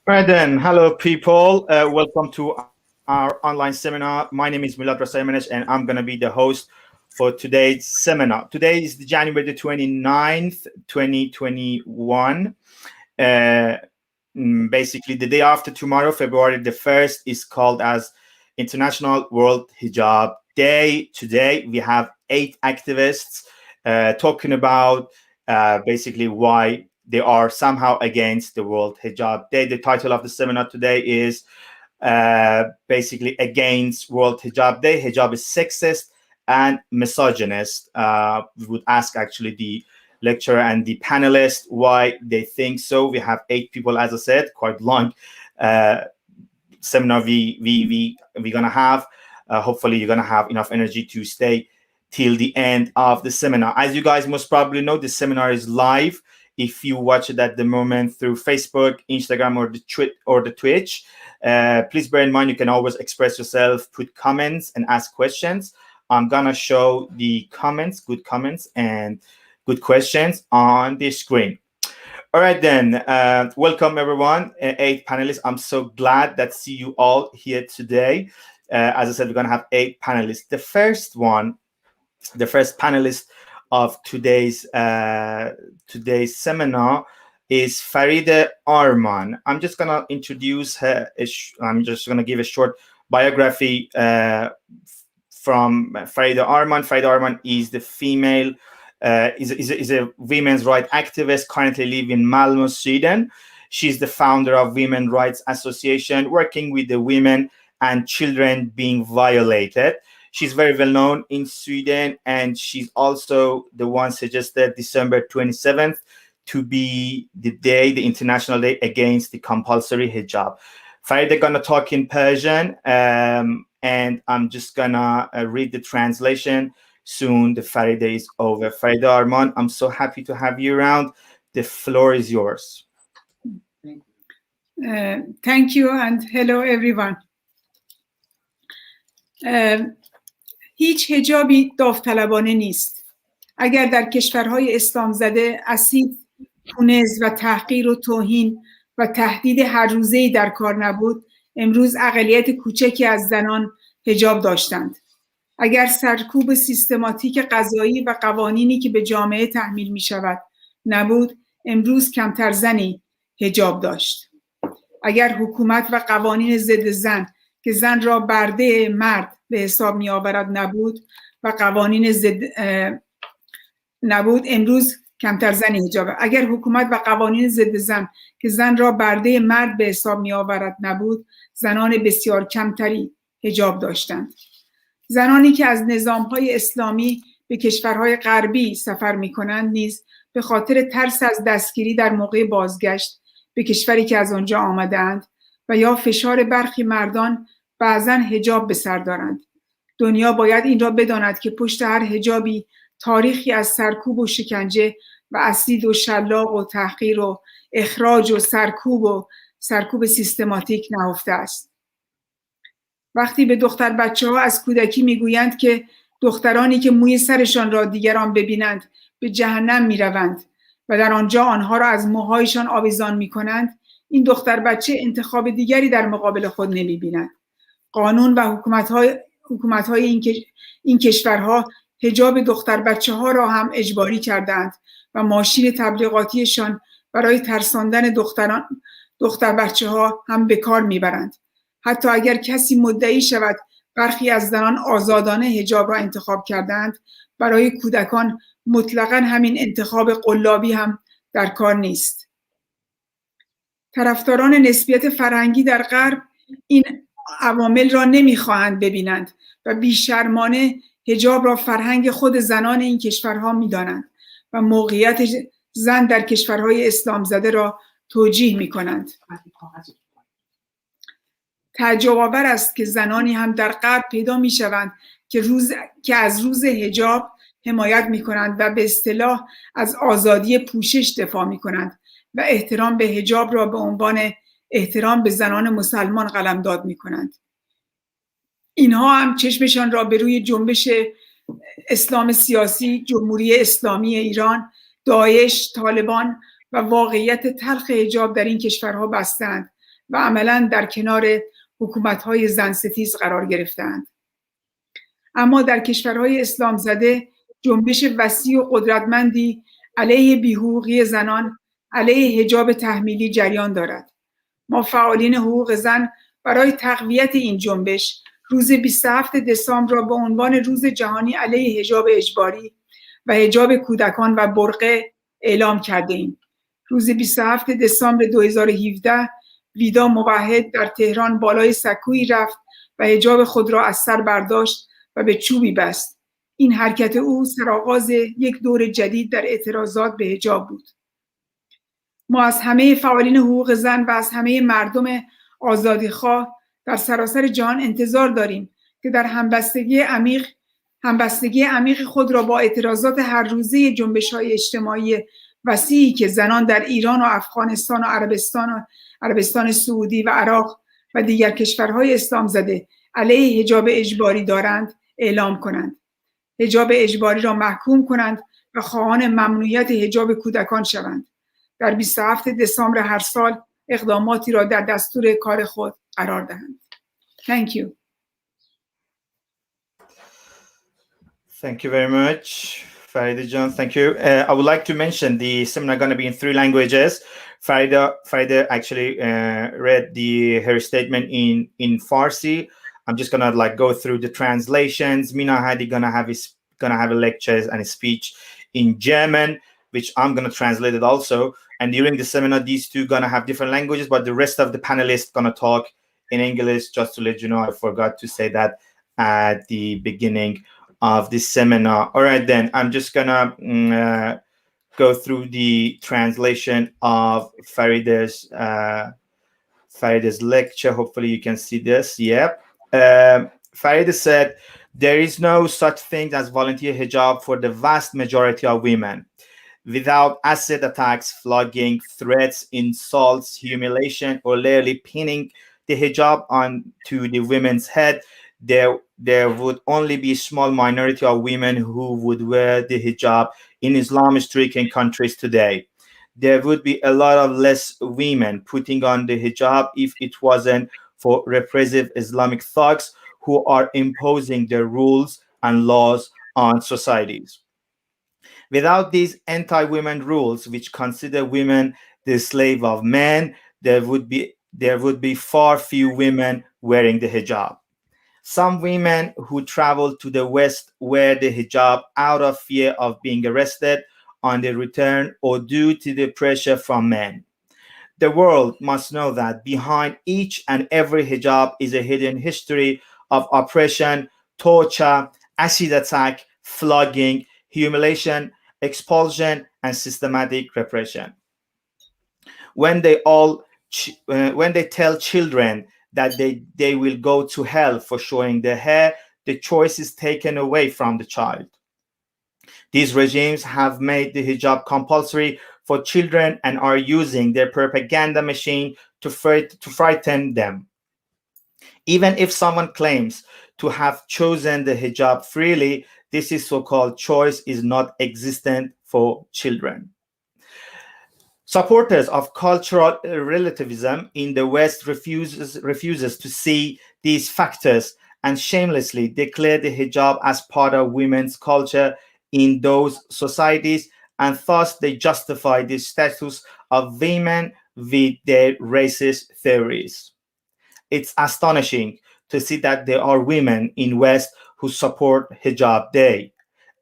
Right then, hello people. Welcome to our online seminar. My name is Milad Rasaymanesh and I'm going to be the host for today's seminar. Today is January the 29th, 2021. Basically, the day after tomorrow, February the 1st, is called as International World Hijab Day. Today, we have 8 activists talking about basically why they are somehow against the World Hijab Day. The title of the seminar today is basically against World Hijab Day. Hijab is sexist and misogynist. We would ask actually the lecturer and the panelists why they think so. We have 8 people, as I said, quite long seminar we're gonna have. Hopefully you're gonna have enough energy to stay till the end of the seminar. As you guys most probably know, this seminar is live. If you watch it at the moment through Facebook, Instagram, or the Twitch, please bear in mind you can always express yourself, put comments, and ask questions. I'm gonna show the comments, good comments, and good questions on the screen. All right then, welcome everyone, 8 panelists. I'm so glad that see you all here today. As I said, we're gonna have 8 panelists. The first panelist of today's seminar is Farida Armand. I'm just gonna introduce her. I'm just gonna give a short biography from Farida Armand. Farida Armand is the female, is a women's rights activist currently living in Malmö, Sweden. She's the founder of Women's Rights Association, working with the women and children being violated. She's very well known in Sweden, and she's also the one suggested December 27th to be the International Day against the compulsory hijab. Farida gonna talk in Persian, and I'm just gonna read the translation. Soon the Farida is over. Farida Armand, I'm so happy to have you around. The floor is yours. Thank you and hello everyone. هیچ حجابی داوطلبانه نیست. اگر در کشورهای اسلام زده اسید، پونز و تحقیر و توهین و تهدید هر روزه‌ای در کار نبود، امروز اقلیت کوچکی از زنان حجاب داشتند. اگر سرکوب سیستماتیک قضایی و قوانینی که به جامعه تحمیل می شود نبود، امروز کمتر زنی حجاب داشت. اگر حکومت و قوانین ضد زن که زن را برده مرد به حساب می آورد نبود و قوانین ضد نبود، امروز کمتر زنی حجاب. اگر حکومت و قوانین ضد زن که زن را برده مرد به حساب می آورد نبود، زنان بسیار کمتری حجاب داشتند. زنانی که از نظام‌های اسلامی به کشورهای غربی سفر می‌کنند نیز به خاطر ترس از دستگیری در موقع بازگشت به کشوری که از آنجا آمده‌اند و یا فشار برخی مردان بعضاً حجاب به سر دارند. دنیا باید این را بداند که پشت هر حجابی تاریخی از سرکوب و شکنجه و اسید و شلاق و تحقیر و اخراج و سرکوب سیستماتیک نهفته است. وقتی به دختر بچه‌ها از کودکی میگویند که دخترانی که موی سرشان را دیگران ببینند به جهنم میروند و در آنجا آنها را از موهایشان آویزان میکنند، این دختر بچه انتخاب دیگری در مقابل خود نمیبیند. قانون و حکومت‌های این کشورها حجاب دختر بچه‌ها را هم اجباری کردند و ماشین تبلیغاتیشان برای ترساندن دختر بچه‌ها هم به کار میبرند. حتی اگر کسی مدعی شود برخی از زنان آزادانه حجاب را انتخاب کردند، برای کودکان مطلقاً همین انتخاب قلابی هم در کار نیست. طرفداران نسبیت فرهنگی در غرب این عوامل را نمیخواهند ببینند و بیشرمانه حجاب را فرهنگ خود زنان این کشورها میدانند و موقعیت زن در کشورهای اسلام زده را توجیه میکنند. تعجب آور است که زنانی هم در غرب پیدا میشوند که از روز حجاب حمایت میکنند و به اصطلاح از آزادی پوشش دفاع میکنند و احترام به حجاب را به عنوان احترام به زنان مسلمان قلمداد میکنند. اینها هم چشمشان را به روی جنبش اسلام سیاسی، جمهوری اسلامی ایران، داعش، طالبان و واقعیت تلخ حجاب در این کشورها بستند و عملاً در کنار حکومت‌های زن ستیز قرار گرفتند. اما در کشورهای اسلام زده جنبش وسیع و قدرتمندی علیه بی‌حقوقی زنان، علیه حجاب تحمیلی جریان دارد. ما فعالین حقوق زن برای تقویت این جنبش روز 27 دسامبر را به عنوان روز جهانی علیه حجاب اجباری و حجاب کودکان و برقع اعلام کرده ایم. روز 27 دسامبر 2017 ویدا موحد در تهران بالای سکویی رفت و حجاب خود را از سر برداشت و به چوبی بست. این حرکت او سرآغاز یک دور جدید در اعتراضات به حجاب بود. ما از همه فعالین حقوق زن و از همه مردم آزادیخواه در سراسر جهان انتظار داریم که در همبستگی عمیق خود را با اعتراضات هر روزه جنبش‌های اجتماعی وسیعی که زنان در ایران و افغانستان و عربستان سعودی و عراق و دیگر کشورهای اسلام زده علیه حجاب اجباری دارند اعلام کنند. حجاب اجباری را محکوم کنند و خواهان ممنوعیت حجاب کودکان شوند. در 27 دسامبر هر سال اقداماتی را در دستور کار خود قرار دهند. Thank you. Thank you very much, Farida John. Thank you. I would like to mention the seminar going to be in 3 languages. Farida actually read her statement in Farsi. I'm just gonna go through the translations. Mina Ahadi gonna have a lecture and a speech in German, which I'm gonna translate it also. And during the seminar, these two gonna have different languages, but the rest of the panelists gonna talk in English. Just to let you know, I forgot to say that at the beginning of this seminar. All right, then I'm just gonna go through the translation of Farida's lecture. Hopefully you can see this. Yep. Farida said, there is no such thing as volunteer hijab for the vast majority of women. Without acid attacks, flogging, threats, insults, humiliation, or literally pinning the hijab onto the women's head, there would only be a small minority of women who would wear the hijab in Islamic-stricken countries today. There would be a lot of less women putting on the hijab if it wasn't for repressive Islamic thugs who are imposing their rules and laws on societies. Without these anti-women rules, which consider women the slave of men, there would be far few women wearing the hijab. Some women who travel to the West wear the hijab out of fear of being arrested on their return or due to the pressure from men. The world must know that behind each and every hijab is a hidden history of oppression, torture, acid attack, flogging, humiliation, expulsion, and systematic repression. When when they tell children that they will go to hell for showing their hair, the choice is taken away from the child. These regimes have made the hijab compulsory for children and are using their propaganda machine to frighten them. Even if someone claims to have chosen the hijab freely, this is so-called choice is not existent for children. Supporters of cultural relativism in the West refuses to see these factors and shamelessly declare the hijab as part of women's culture in those societies, and thus they justify the status of women with their racist theories. It's astonishing to see that there are women in West who support Hijab Day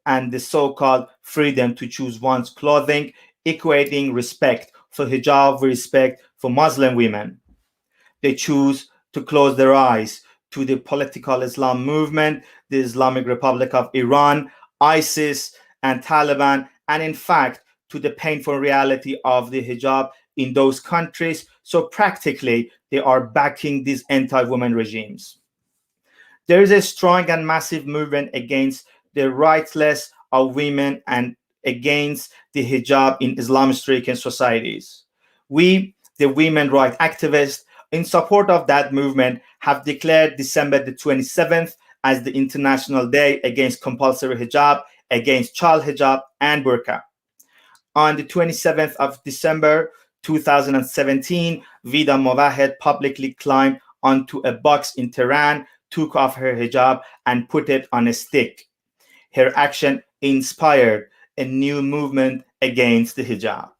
and the so-called freedom to choose one's clothing, equating respect for hijab with respect for Muslim women. They choose to close their eyes to the political Islam movement, the Islamic Republic of Iran, ISIS, and Taliban, and in fact, to the painful reality of the hijab in those countries. So practically, they are backing these anti-women regimes. There is a strong and massive movement against the rightless of women and against the hijab in Islamic-stricken societies. We, the women rights activists, in support of that movement, have declared December the 27th as the International Day against compulsory hijab, against child hijab, and burqa. On the 27th of December 2017, Vida Mowahed publicly climbed onto a box in Tehran, took off her hijab, and put it on a stick. Her action inspired a new movement against the hijab.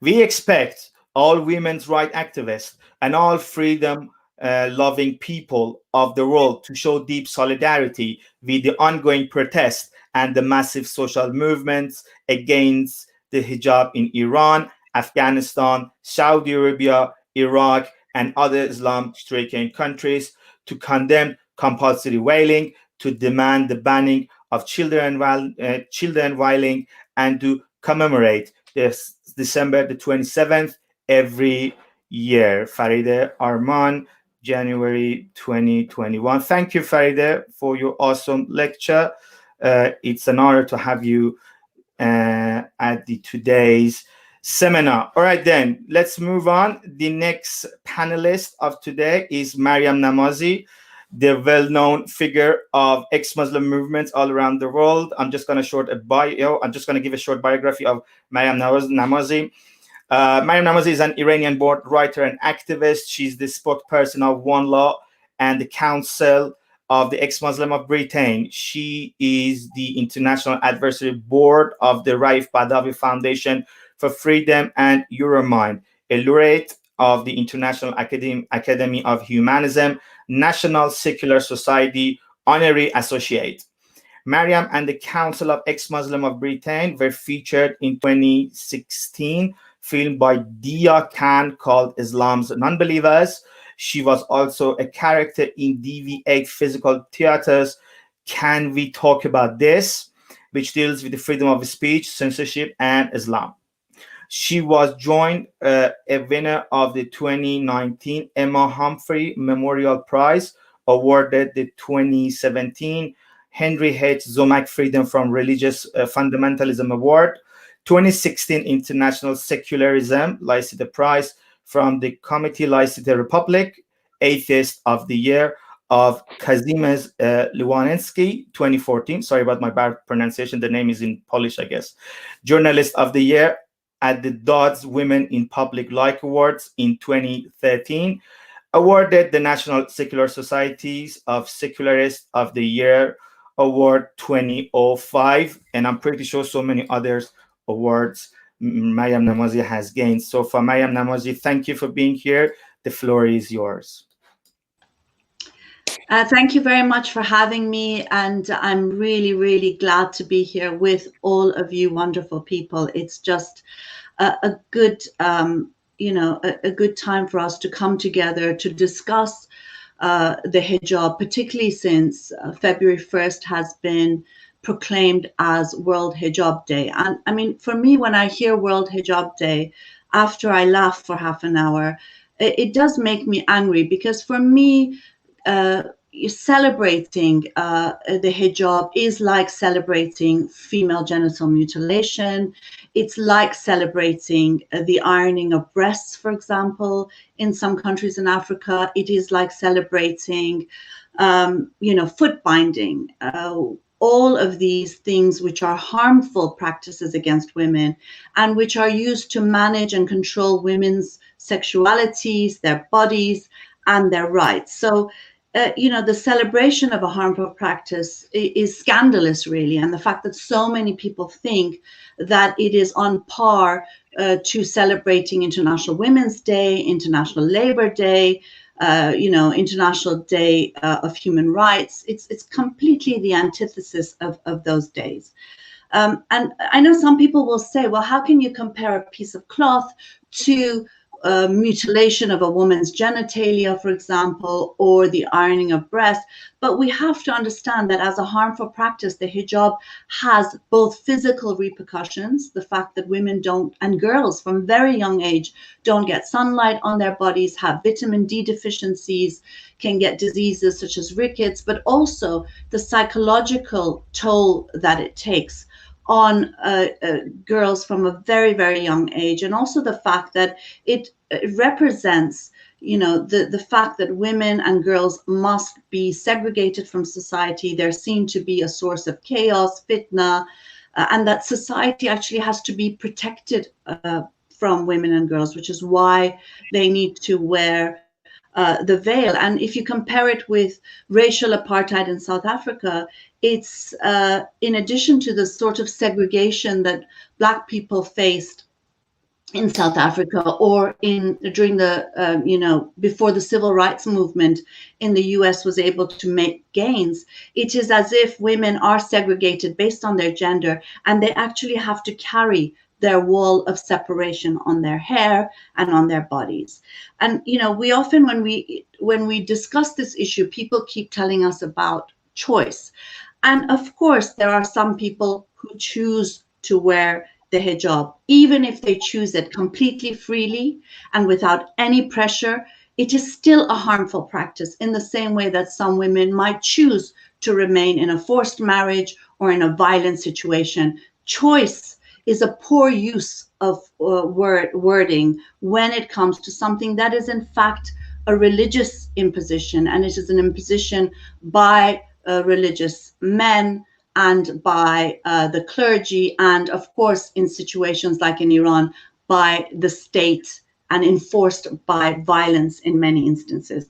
We expect all women's rights activists and all freedom loving people of the world to show deep solidarity with the ongoing protests and the massive social movements against the hijab in Iran, Afghanistan, Saudi Arabia, Iraq, and other Islam-stricken countries, to condemn compulsory veiling, to demand the banning of children veiling, and to commemorate this December the 27th every year. Farida Armand, January 2021. Thank you, Farida, for your awesome lecture. It's an honor to have you at today's seminar. All right, then, let's move on. The next panelist of today is Mariam Namazi, the well-known figure of ex-Muslim movements all around the world. I'm just going to give a short biography of Mariam Namazi. Mariam Namazi is an Iranian-born writer and activist. She's the spokesperson of One Law and the Council of the Ex-Muslim of Britain. She is the International Advisory Board of the Raif Badawi Foundation for Freedom and Euromind, a laureate of the International Academy of Humanism, National Secular Society Honorary Associate. Mariam and the Council of Ex-Muslim of Britain were featured in 2016 film by Dia Khan called Islam's Nonbelievers. She was also a character in DV8 physical theaters Can We Talk About This, which deals with the freedom of speech, censorship, and Islam. She was joined a winner of the 2019 Emma Humphrey Memorial Prize awarded the 2017 Henry H. Zomack Freedom from Religious Fundamentalism Award. 2016 International Secularism Laicite Prize from the Committee Laicite Republic. Atheist of the Year of Kazimierz Liwanenski, 2014. Sorry about my bad pronunciation. The name is in Polish, I guess. Journalist of the Year at the Dodds Women in Public Life Awards in 2013. Awarded the National Secular Societies of Secularist of the Year Award 2005. And I'm pretty sure so many others awards Mariam Namazi has gained so far. Mariam Namazi, thank you for being here. The floor is yours. Thank you very much for having me, and I'm really, really glad to be here with all of you wonderful people. It's just a good, a good time for us to come together to discuss the hijab, particularly since February 1st has been proclaimed as World Hijab Day. And I mean, for me, when I hear World Hijab Day, after I laugh for half an hour, it does make me angry, because for me, celebrating the hijab is like celebrating female genital mutilation. It's like celebrating the ironing of breasts, for example, in some countries in Africa. It is like celebrating, foot binding, all of these things which are harmful practices against women and which are used to manage and control women's sexualities, their bodies, and their rights. So, the celebration of a harmful practice is scandalous, really. And the fact that so many people think that it is on par to celebrating International Women's Day, International Labor Day, International Day of Human Rights. It's completely the antithesis of those days. And I know some people will say, well, how can you compare a piece of cloth to mutilation of a woman's genitalia, for example, or the ironing of breasts? But we have to understand that as a harmful practice, the hijab has both physical repercussions, the fact that women don't, and girls from very young age, don't get sunlight on their bodies, have vitamin D deficiencies, can get diseases such as rickets, but also the psychological toll that it takes on girls from a very, very young age, and also the fact that it represents, the fact that women and girls must be segregated from society. They're seen to be a source of chaos, fitna, and that society actually has to be protected from women and girls, which is why they need to wear the veil. And if you compare it with racial apartheid in South Africa, it's in addition to the sort of segregation that Black people faced in South Africa, or during the before the civil rights movement in the US was able to make gains, it is as if women are segregated based on their gender, and they actually have to carry their wall of separation on their hair and on their bodies. And we often, when we discuss this issue, people keep telling us about choice. And of course, there are some people who choose to wear the hijab, even if they choose it completely freely and without any pressure. It is still a harmful practice, in the same way that some women might choose to remain in a forced marriage or in a violent situation. Choice is a poor use of wording when it comes to something that is in fact a religious imposition, and it is an imposition by religious men and by the clergy, and of course in situations like in Iran, by the state, and enforced by violence in many instances.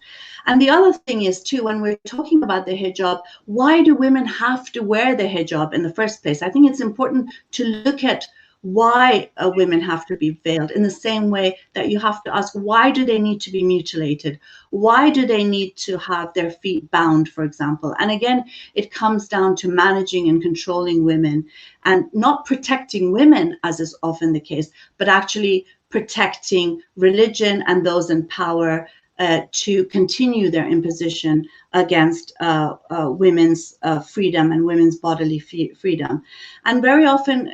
And the other thing is too, when we're talking about the hijab, why do women have to wear the hijab in the first place? I think it's important to look at why women have to be veiled, in the same way that you have to ask, why do they need to be mutilated? Why do they need to have their feet bound, for example? And again, it comes down to managing and controlling women, and not protecting women, as is often the case, but actually protecting religion and those in power, to continue their imposition against women's freedom and women's bodily freedom. And very often,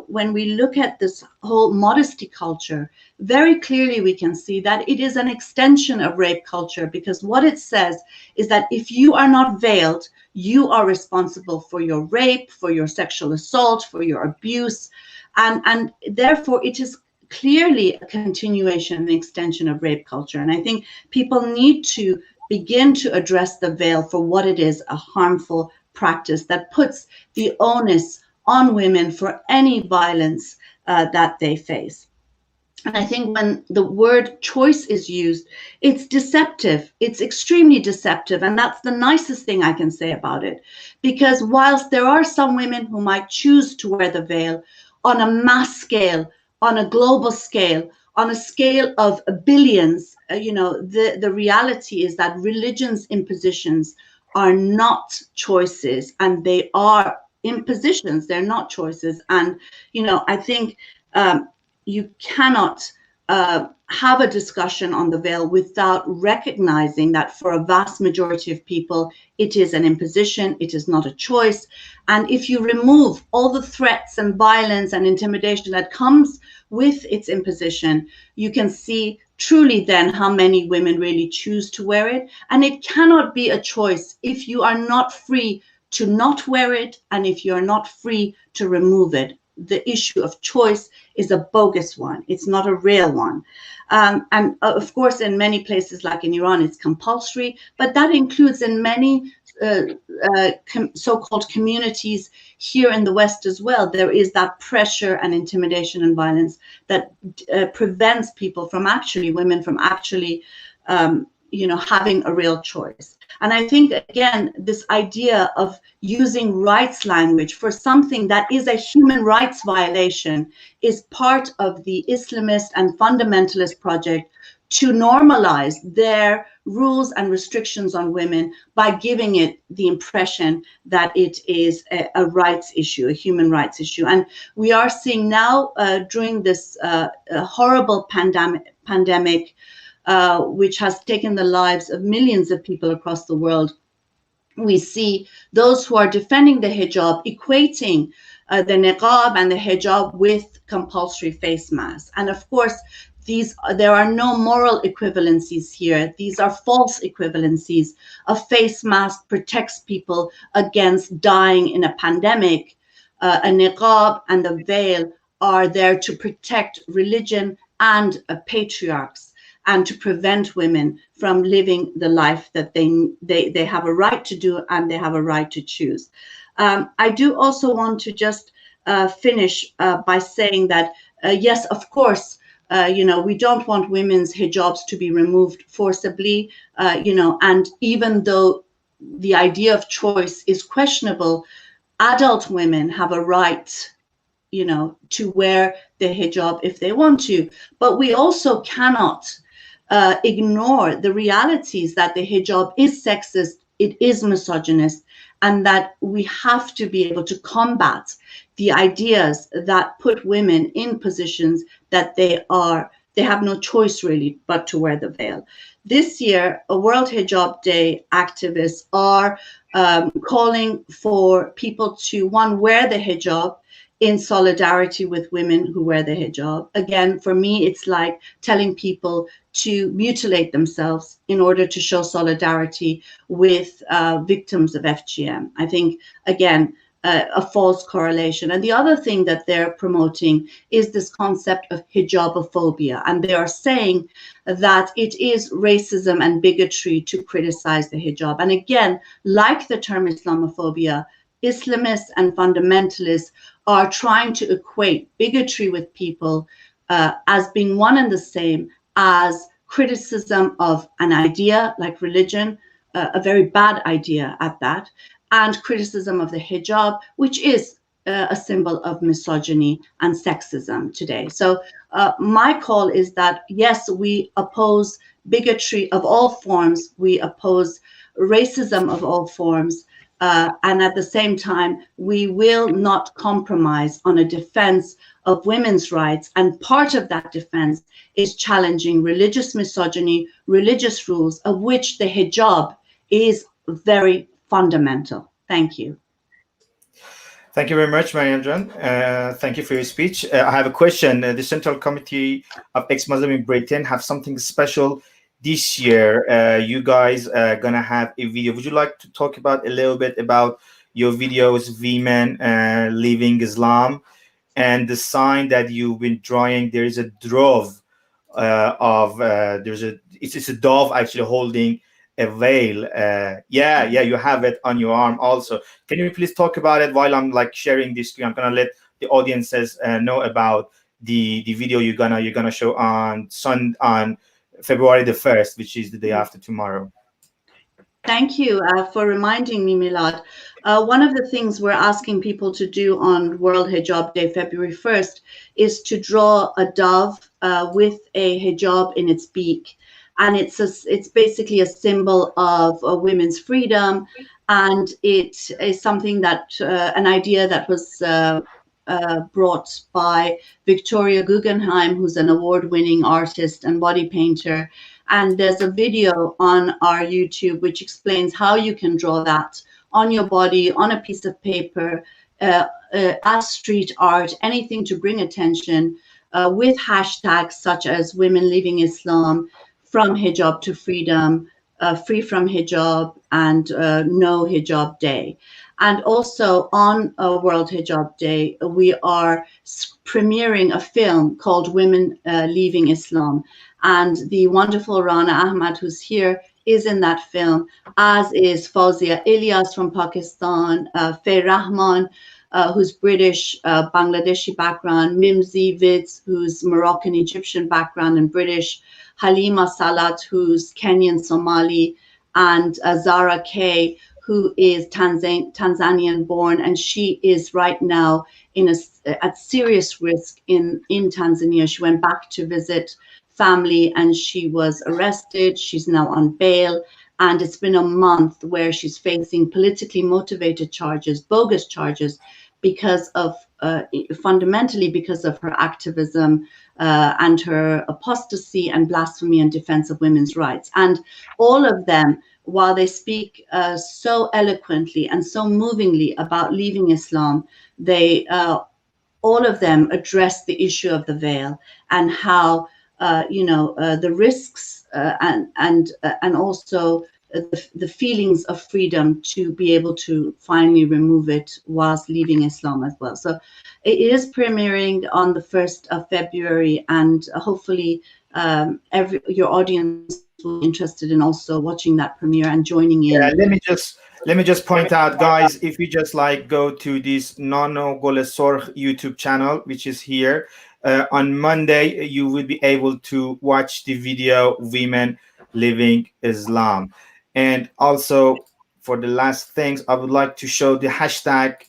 when we look at this whole modesty culture, very clearly we can see that it is an extension of rape culture, because what it says is that if you are not veiled, you are responsible for your rape, for your sexual assault, for your abuse, and therefore it is clearly a continuation and extension of rape culture. And I think people need to begin to address the veil for what it is, a harmful practice that puts the onus on women for any violence that they face. And I think when the word choice is used, it's deceptive. It's extremely deceptive. And that's the nicest thing I can say about it. Because whilst there are some women who might choose to wear the veil on a mass scale, on a global scale, on a scale of billions, the reality is that religion's impositions are not choices, and they are impositions. They're not choices. And, I think you cannot have a discussion on the veil without recognizing that for a vast majority of people, it is an imposition, it is not a choice. And if you remove all the threats and violence and intimidation that comes with its imposition, you can see truly then how many women really choose to wear it. And it cannot be a choice if you are not free to not wear it, and if you're not free to remove it. The issue of choice is a bogus one. It's not a real one. And of course, in many places like in Iran, it's compulsory, but that includes in many so-called communities here in the West as well. There is that pressure and intimidation and violence that prevents people from women from actually, having a real choice. And I think, again, this idea of using rights language for something that is a human rights violation is part of the Islamist and fundamentalist project to normalize their rules and restrictions on women by giving it the impression that it is a rights issue, a human rights issue. And we are seeing now during this horrible pandemic, which has taken the lives of millions of people across the world, we see those who are defending the hijab equating the niqab and the hijab with compulsory face masks. And of course, there are no moral equivalencies here. These are false equivalencies. A face mask protects people against dying in a pandemic. A niqab and the veil are there to protect religion and patriarchs, and to prevent women from living the life that they have a right to do and they have a right to choose. I do also want to just finish by saying that, yes, of course, we don't want women's hijabs to be removed forcibly, and even though the idea of choice is questionable, adult women have a right, to wear the hijab if they want to. But we also cannot ignore the realities that the hijab is sexist, it is misogynist, and that we have to be able to combat the ideas that put women in positions that they have no choice really but to wear the veil. This year, a World Hijab Day activists are calling for people to, one, wear the hijab in solidarity with women who wear the hijab. Again, for me, it's like telling people to mutilate themselves in order to show solidarity with victims of FGM. I think, again, a false correlation. And the other thing that they're promoting is this concept of hijabophobia. And they are saying that it is racism and bigotry to criticize the hijab. And again, like the term Islamophobia, Islamists and fundamentalists are trying to equate bigotry with people as being one and the same as criticism of an idea like religion, a very bad idea at that, and criticism of the hijab, which is a symbol of misogyny and sexism today. So my call is that, yes, we oppose bigotry of all forms, we oppose racism of all forms, and at the same time, we will not compromise on a defense of women's rights. And part of that defense is challenging religious misogyny, religious rules, of which the hijab is very fundamental. Thank you. Thank you very much, Mariam John. Thank you for your speech. I have a question. The Central Committee of Ex-Muslim in Britain have something special this year. You guys are gonna have a video. Would you like to talk about a little bit about your videos, Women Leaving Islam, and the sign that you've been drawing? There is a dove it's a dove actually holding a veil. Yeah, you have it on your arm also. Can you please talk about it while I'm like sharing this screen? I'm gonna let the audiences know about the video you're gonna show on February the 1st, which is the day after tomorrow. Thank you for reminding me, Milad. One of the things we're asking people to do on World Hijab Day, February 1st, is to draw a dove with a hijab in its beak. And it's basically a symbol of women's freedom. And it is something that, an idea that was brought by Victoria Guggenheim, who's an award-winning artist and body painter. And there's a video on our YouTube which explains how you can draw that on your body, on a piece of paper, as street art, anything to bring attention, with hashtags such as Women Leaving Islam, From Hijab to Freedom, Free from Hijab, and No Hijab Day. And also on World Hijab Day, we are premiering a film called Women Leaving Islam. And the wonderful Rana Ahmad, who's here, is in that film, as is Fawzia Ilyas from Pakistan, Farida Armand, who's British, Bangladeshi background, Mimzi Vids, who's Moroccan Egyptian background and British, Halima Salat, who's Kenyan Somali, and Zara Kay, who is Tanzanian born, and she is right now at serious risk in Tanzania. She went back to visit family and she was arrested. She's now on bail, and it's been a month where she's facing politically motivated charges, bogus charges, because of fundamentally because of her activism and her apostasy and blasphemy and defense of women's rights. And all of them, while they speak so eloquently and so movingly about leaving Islam, they all of them address the issue of the veil and how the risks and also the feelings of freedom to be able to finally remove it whilst leaving Islam as well. So it is premiering on the 1st of February, and hopefully your audience will be interested in also watching that premiere and joining in. Yeah, let me just point out, guys, if you just like go to this Nono Golesorg YouTube channel, which is here, on Monday, you will be able to watch the video Women Living Islam. And also, for the last things, I would like to show the hashtag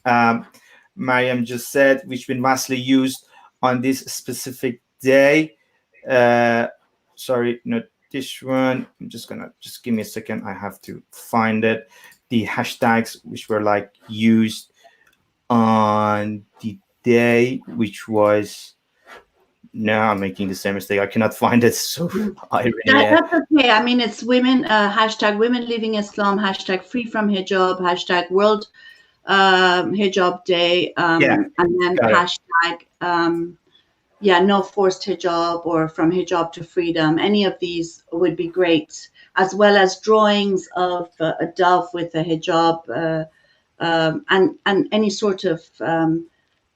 Mariam just said, which been vastly used on this specific day. Sorry, not this one. I'm just give me a second. I have to find it. The hashtags which were like used on the day, which was. No, I'm making the same mistake. I cannot find it. So that's okay. I mean, it's women, hashtag Women Leaving Islam, hashtag Free from Hijab, hashtag World Hijab Day, and then hashtag no forced hijab or From Hijab to Freedom. Any of these would be great, as well as drawings of a dove with a hijab, and any sort of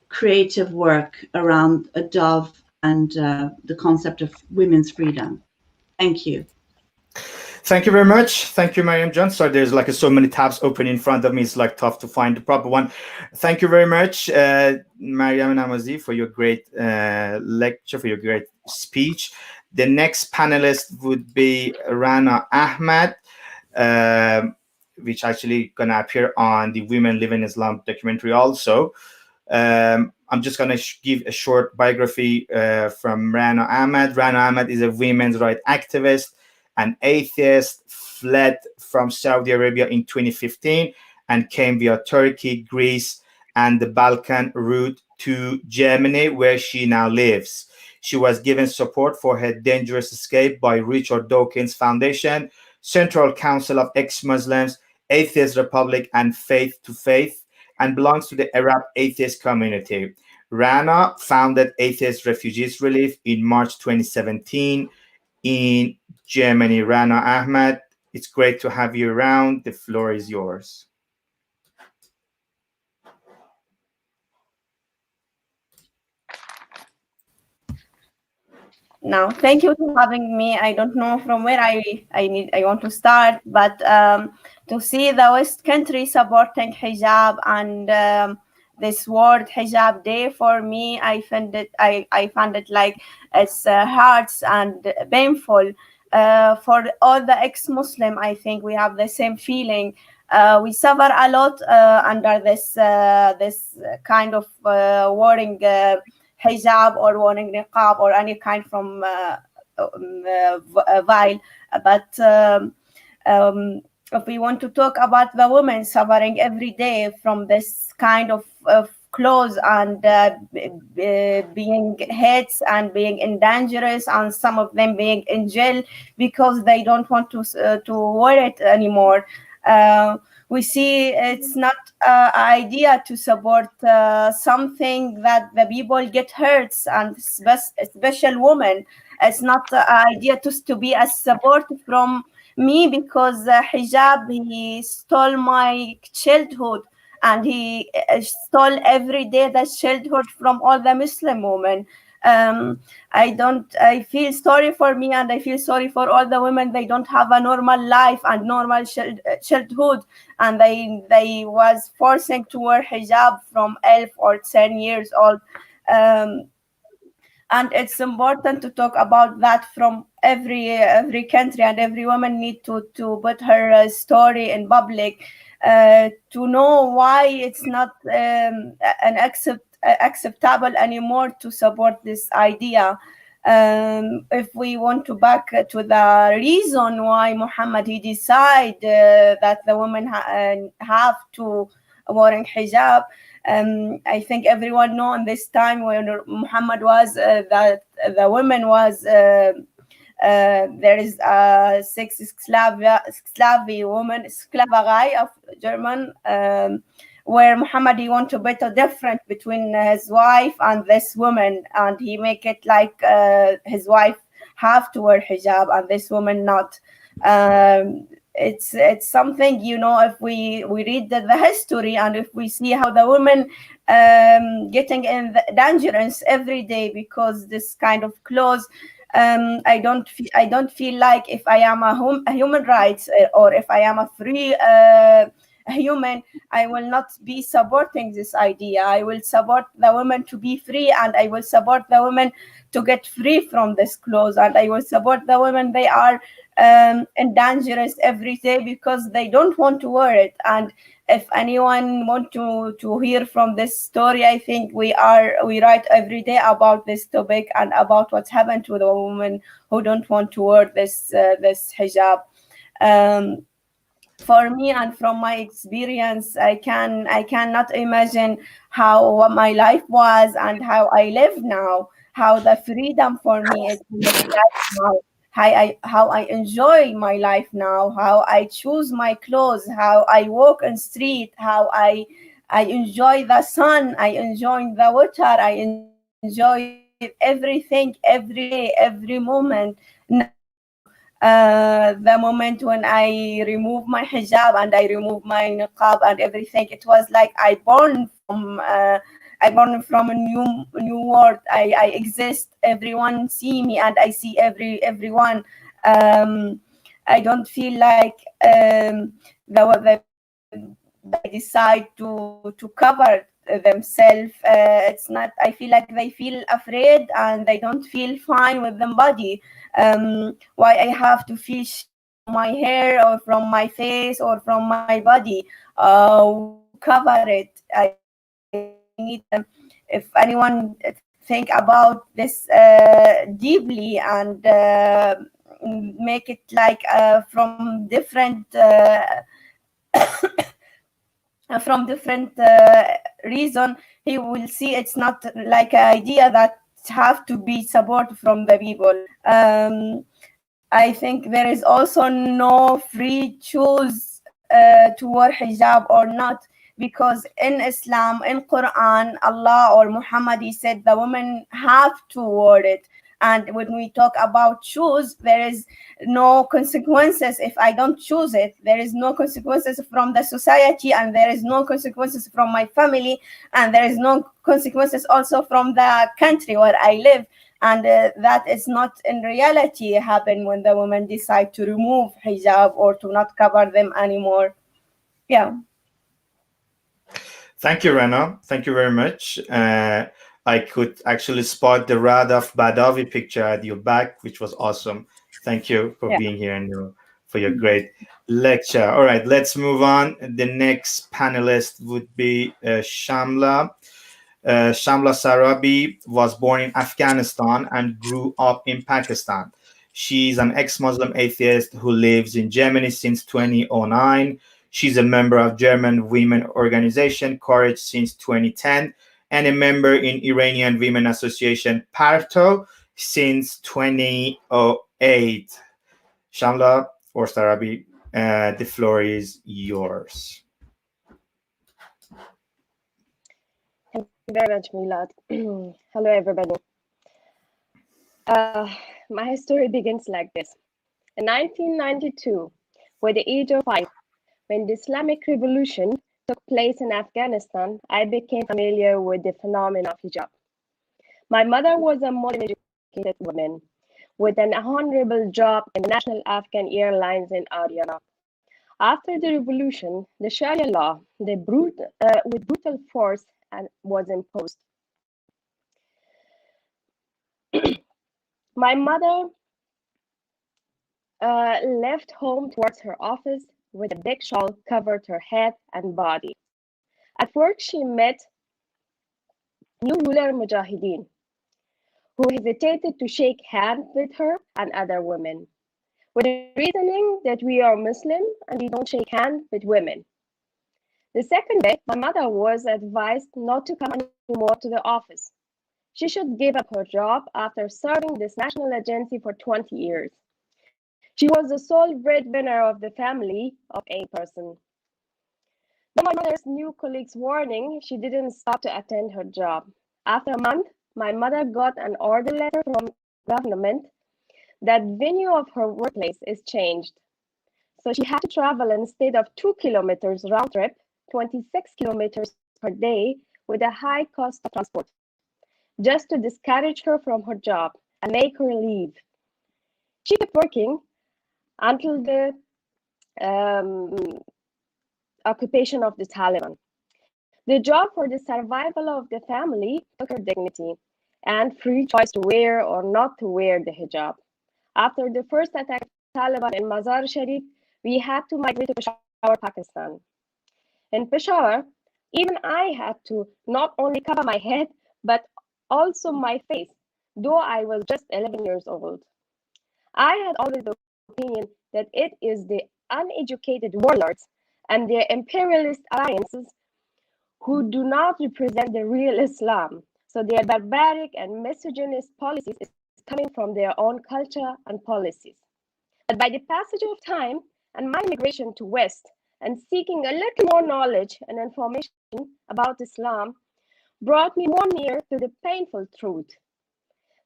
creative work around a dove and the concept of women's freedom. Thank you. Thank you very much. Thank you, Mariam John. Sorry, there's like so many tabs open in front of me. It's like tough to find the proper one. Thank you very much, Mariam Namazi, for your great lecture, for your great speech. The next panelist would be Rana Ahmad, which actually gonna appear on the Women Living Islam documentary also. I'm just going to give a short biography from Rana Ahmad. Rana Ahmad is a women's rights activist and atheist, fled from Saudi Arabia in 2015 and came via Turkey, Greece, and the Balkan route to Germany, where she now lives. She was given support for her dangerous escape by Richard Dawkins Foundation, Central Council of Ex-Muslims, Atheist Republic, and Faith to Faith, and belongs to the Arab atheist community. Rana founded Atheist Refugees Relief in March 2017 in Germany. Rana Ahmad, it's great to have you around. The floor is yours. Now, thank you for having me. I don't know from where I want to start, but to see the West country supporting hijab and this World Hijab Day, for me, I found it like it's hard and painful. For all the ex-Muslim, I think we have the same feeling. We suffer a lot under this kind of warring hijab or wearing niqab or any kind from veil. But if we want to talk about the women suffering every day from this kind of clothes and being hit and being in dangerous, and some of them being in jail because they don't want to wear it anymore. We see it's not an idea to support something that the people get hurt, and special women. It's not an idea to be a support from me, because hijab, he stole my childhood, and he stole every day the childhood from all the Muslim women. I feel sorry for me, and I feel sorry for all the women. They don't have a normal life and normal childhood, and they was forcing to wear hijab from 11 or 10 years old. And it's important to talk about that from every country, and every woman need to put her story in public to know why it's not acceptable anymore to support this idea. If we want to back to the reason why Muhammad he decided that the women have to wearing hijab, I think everyone know in this time when Muhammad was that the women was there is a sex Sklavi woman, Sklaverei of German, where Muhammad he want to put a difference between his wife and this woman, and he make it like his wife have to wear hijab and this woman not. It's something, you know, if we read the history, and if we see how the women getting in the dangerous every day because this kind of clothes, I don't feel like if I am a human rights or if I am a free human, I will not be supporting this idea. I will support the women to be free, and I will support the women to get free from this clothes, and I will support the women. They are in dangerous every day because they don't want to wear it. And if anyone want to hear from this story, I think we write every day about this topic and about what's happened to the women who don't want to wear this hijab. For me, and from my experience, I cannot imagine how my life was and how I live now, how the freedom for me is now, how I enjoy my life now, how I choose my clothes, how I walk on street, how I enjoy the sun, I enjoy the water, I enjoy everything every day, every moment. The moment when I remove my hijab and I remove my niqab and everything, it was like I born from a new world. I exist. Everyone see me, and I see everyone. I don't feel like they decide to cover themselves. It's not. I feel like they feel afraid and they don't feel fine with their body. Why I have to feel my hair or from my face or from my body cover it. I need if anyone think about this deeply and make it like from different reason, he will see it's not like an idea that have to be support from the people. I think there is also no free choose to wear hijab or not, because in Islam, in Quran, Allah or Muhammad, he said the women have to wear it. And when we talk about choose, there is no consequences if I don't choose it. There is no consequences from the society, and there is no consequences from my family, and there is no consequences also from the country where I live. And that is not in reality happen when the women decide to remove hijab or to not cover them anymore. Yeah. Thank you, Rana. Thank you very much. I could actually spot the Radaf Badawi picture at your back, which was awesome. Thank you for being here and for your great lecture. All right, let's move on. The next panelist would be Shamla. Shamla Sarabi was born in Afghanistan and grew up in Pakistan. She's an ex-Muslim atheist who lives in Germany since 2009. She's a member of German women organization Courage since 2010 and a member in Iranian Women Association Parto since 2008. Shamla or Sarabi, the floor is yours. Thank you very much, Milad. Hello, everybody. My story begins like this. In 1992, with the age of 5, when the Islamic Revolution took place in Afghanistan, I became familiar with the phenomenon of hijab. My mother was a modern educated woman with an honorable job in the National Afghan Airlines in Ariana. After the revolution, the Sharia law, with brutal force, was imposed. My mother left home towards her office with a big shawl covered her head and body. At work, she met new ruler Mujahideen, who hesitated to shake hands with her and other women, with the reasoning that we are Muslim and we don't shake hands with women. The second day, my mother was advised not to come anymore to the office. She should give up her job after serving this national agency for 20 years. She was the sole breadwinner of the family of 8 persons. Though my mother's new colleagues' warning, she didn't stop to attend her job. After a month, my mother got an order letter from government that venue of her workplace is changed. So she had to travel instead of 2 kilometers round trip, 26 kilometers per day with a high cost of transport, just to discourage her from her job and make her leave. She kept working until the occupation of the Taliban. The job for the survival of the family took her dignity and free choice to wear or not to wear the hijab. After the first attack of the Taliban in Mazar Sharif, we had to migrate to Peshawar, Pakistan. In Peshawar, even I had to not only cover my head, but also my face, though I was just 11 years old. I had always the opinion that it is the uneducated warlords and their imperialist alliances who do not represent the real Islam. So their barbaric and misogynist policies is coming from their own culture and policies. But by the passage of time and my migration to West and seeking a little more knowledge and information about Islam brought me more near to the painful truth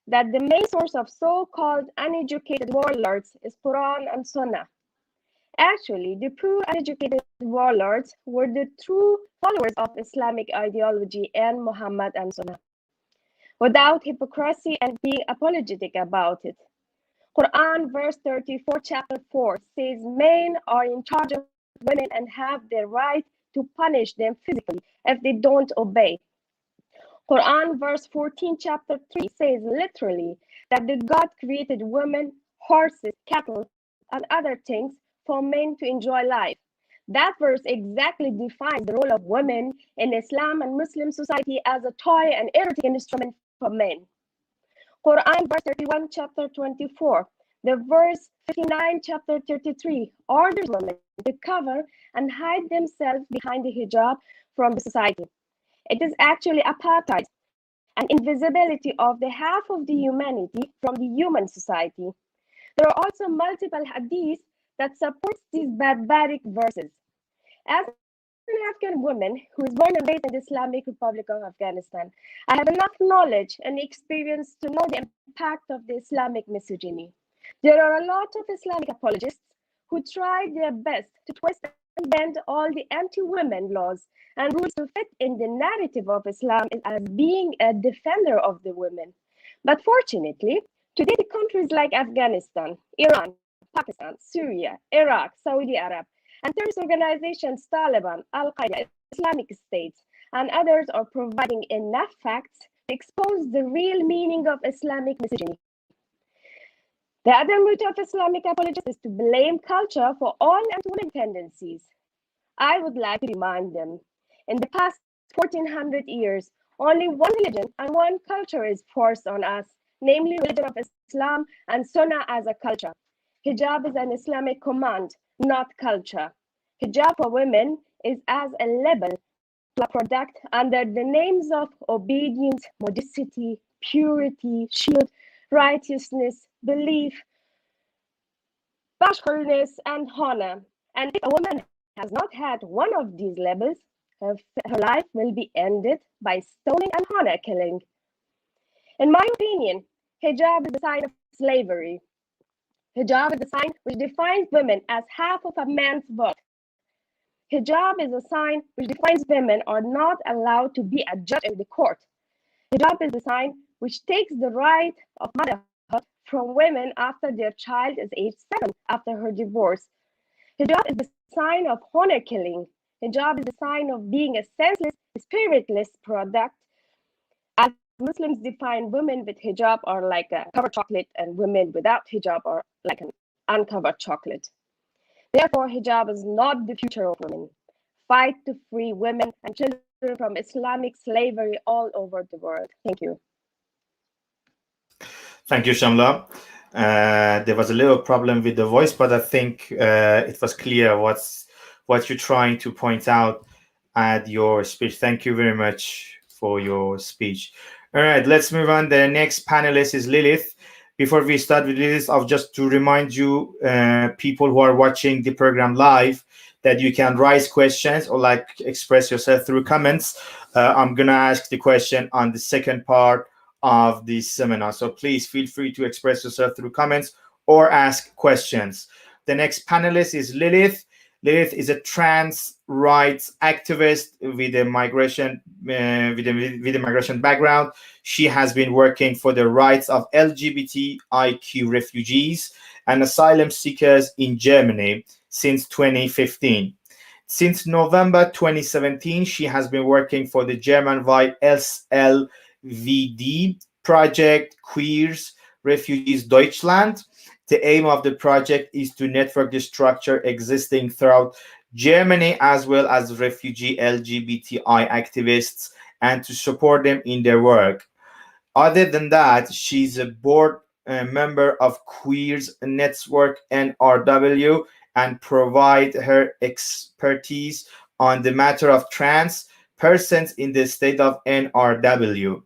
that the main source of so-called uneducated warlords is Quran and Sunnah. Actually, the poor uneducated warlords were the true followers of Islamic ideology and Muhammad and Sunnah, without hypocrisy and being apologetic about it. Quran verse 34, chapter 4 says men are in charge of women and have the right to punish them physically if they don't obey. Quran verse 14, chapter 3 says literally that the God created women, horses, cattle, and other things for men to enjoy life. That verse exactly defines the role of women in Islam and Muslim society as a toy and erotic instrument for men. Quran verse 31, chapter 24, the verse 59, chapter 33 orders women to cover and hide themselves behind the hijab from the society. It is actually apartheid and invisibility of the half of the humanity from the human society. There are also multiple hadiths that support these barbaric verses. As an Afghan woman who is born and raised in the Islamic Republic of Afghanistan, I have enough knowledge and experience to know the impact of the Islamic misogyny. There are a lot of Islamic apologists who try their best to twist and bend all the anti-women laws and rules to fit in the narrative of Islam as being a defender of the women. But fortunately, today the countries like Afghanistan, Iran, Pakistan, Syria, Iraq, Saudi Arabia, and terrorist organizations Taliban, Al-Qaeda, Islamic States, and others are providing enough facts to expose the real meaning of Islamic misogyny. The other root of Islamic apologists is to blame culture for all anti-women tendencies. I would like to remind them, in the past 1400 years, only one religion and one culture is forced on us, namely religion of Islam and Sunnah as a culture. Hijab is an Islamic command, not culture. Hijab for women is as a label to a product under the names of obedience, modesty, purity, shield, righteousness, belief, bashfulness, and honor. And if a woman has not had one of these labels, her life will be ended by stoning and honor killing. In my opinion, hijab is a sign of slavery. Hijab is a sign which defines women as half of a man's worth. Hijab is a sign which defines women are not allowed to be a judge in the court. Hijab is a sign which takes the right of motherhood from women after their child is aged 7 after her divorce. Hijab is the sign of honor killing. Hijab is the sign of being a senseless, spiritless product. As Muslims define women with hijab are like a covered chocolate, and women without hijab are like an uncovered chocolate. Therefore, hijab is not the future of women. Fight to free women and children from Islamic slavery all over the world. Thank you. Thank you, Shamla. There was a little problem with the voice, but I think it was clear what you're trying to point out at your speech. Thank you very much for your speech. All right, let's move on. The next panelist is Lilith. Before we start with Lilith, I'll just to remind you, people who are watching the program live, that you can raise questions or like express yourself through comments. I'm gonna ask the question on the second part of the seminar, so please feel free to express yourself through comments or ask questions. The next panelist is Lilith. Lilith is a trans rights activist with a migration background. She has been working for the rights of LGBTIQ refugees and asylum seekers in Germany since 2015. Since November 2017, she has been working for the German-wide SLVD project Queers Refugees Deutschland. The aim of the project is to network the structure existing throughout Germany as well as refugee LGBTI activists and to support them in their work. Other than that, she's a board member of Queers Network NRW and provide her expertise on the matter of trans persons in the state of NRW.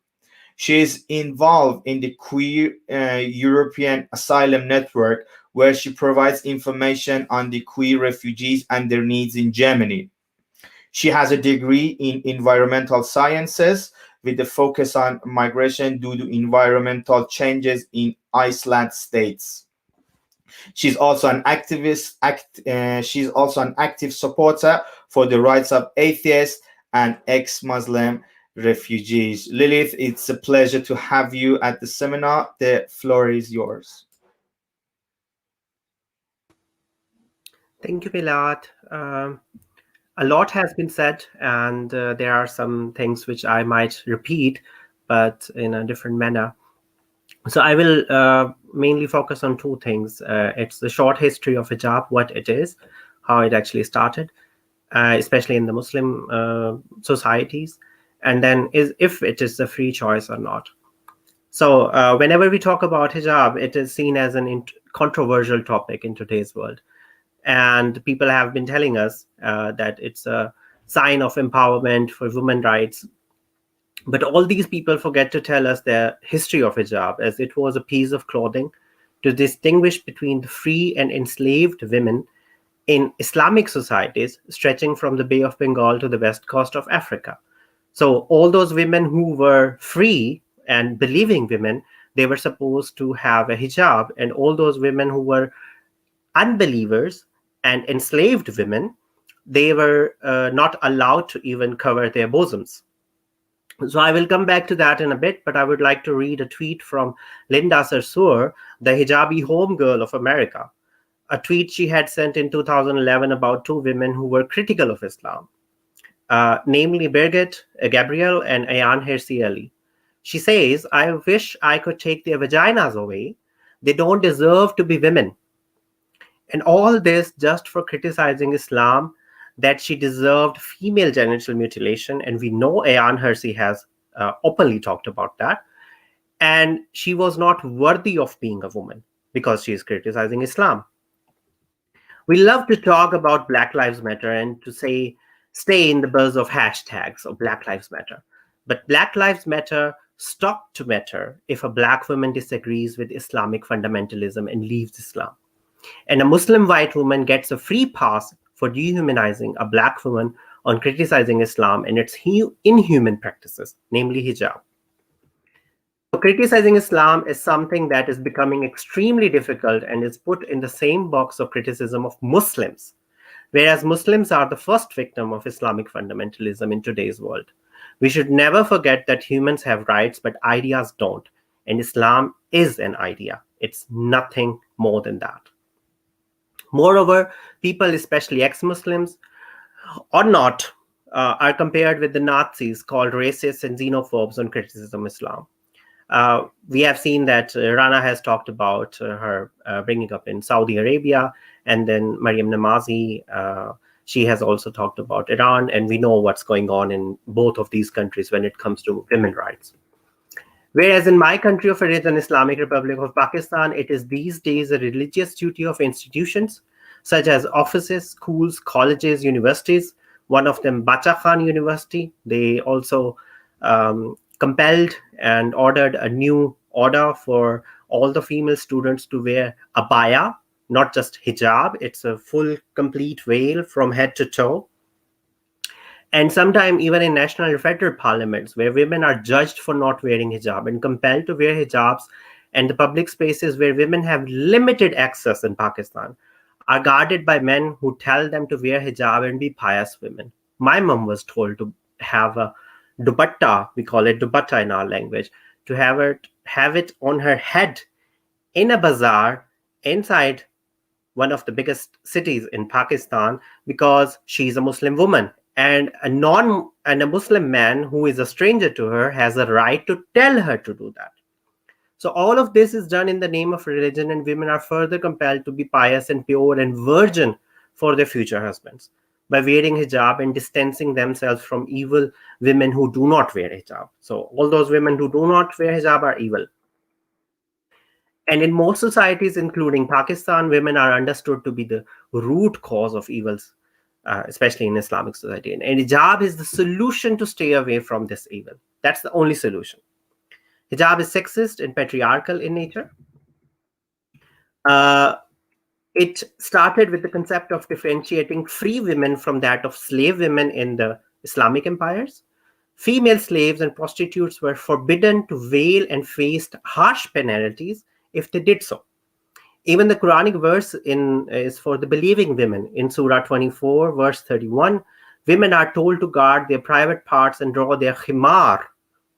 She is involved in the Queer European Asylum Network, where she provides information on the queer refugees and their needs in Germany. She has a degree in environmental sciences with a focus on migration due to environmental changes in Iceland states. She's also an she's also an active supporter for the rights of atheists and ex-Muslim refugees. Lilith, it's a pleasure to have you at the seminar. The floor is yours. Thank you, Milad. A lot has been said, and there are some things which I might repeat, but in a different manner. So I will mainly focus on two things. It's the short history of hijab, what it is, how it actually started, especially in the Muslim societies, and then if it is a free choice or not. So whenever we talk about hijab, it is seen as an controversial topic in today's world. And people have been telling us that it's a sign of empowerment for women's rights. But all these people forget to tell us the history of hijab, as it was a piece of clothing to distinguish between the free and enslaved women in Islamic societies stretching from the Bay of Bengal to the west coast of Africa. So all those women who were free and believing women, they were supposed to have a hijab, and all those women who were unbelievers and enslaved women, they were not allowed to even cover their bosoms. So I will come back to that in a bit, but I would like to read a tweet from Linda Sarsour, the hijabi homegirl of America, a tweet she had sent in 2011 about two women who were critical of Islam, namely Birgit Gabriel and Ayan Hirsi Ali. She says, "I wish I could take their vaginas away. They don't deserve to be women." And all this just for criticizing Islam, that she deserved female genital mutilation. And we know Ayan Hirsi has openly talked about that. And she was not worthy of being a woman because she is criticizing Islam. We love to talk about Black Lives Matter and to say, stay in the buzz of hashtags of Black Lives Matter. But Black Lives Matter stop to matter if a Black woman disagrees with Islamic fundamentalism and leaves Islam. And a Muslim white woman gets a free pass for dehumanizing a Black woman on criticizing Islam and its inhuman practices, namely hijab. So criticizing Islam is something that is becoming extremely difficult and is put in the same box of criticism of Muslims, whereas Muslims are the first victim of Islamic fundamentalism in today's world. We should never forget that humans have rights, but ideas don't. And Islam is an idea. It's nothing more than that. Moreover, people, especially ex-Muslims or not, are compared with the Nazis, called racists and xenophobes on criticism of Islam. We have seen that Rana has talked about her bringing up in Saudi Arabia, and then Mariam Namazi, she has also talked about Iran, and we know what's going on in both of these countries when it comes to women's rights. Whereas in my country of origin, Islamic Republic of Pakistan, it is these days a religious duty of institutions such as offices, schools, colleges, universities. One of them, Bacha Khan University, they also compelled and ordered a new order for all the female students to wear abaya, not just hijab. It's a full, complete veil from head to toe. And sometimes even in national and federal parliaments, where women are judged for not wearing hijab and compelled to wear hijabs, and the public spaces where women have limited access in Pakistan are guarded by men who tell them to wear hijab and be pious women. My mom was told to have a dupatta, we call it dupatta in our language, to have it on her head in a bazaar inside one of the biggest cities in Pakistan because she's a Muslim woman. And a Muslim man who is a stranger to her has a right to tell her to do that. So all of this is done in the name of religion, and women are further compelled to be pious and pure and virgin for their future husbands by wearing hijab and distancing themselves from evil women who do not wear hijab. So all those women who do not wear hijab are evil. And in most societies, including Pakistan, women are understood to be the root cause of evils, especially in Islamic society. And hijab is the solution to stay away from this evil. That's the only solution. Hijab is sexist and patriarchal in nature. It started with the concept of differentiating free women from that of slave women in the Islamic empires. Female slaves and prostitutes were forbidden to veil and faced harsh penalties if they did so. Even the Quranic verse is for the believing women. In Surah 24, verse 31, women are told to guard their private parts and draw their khimar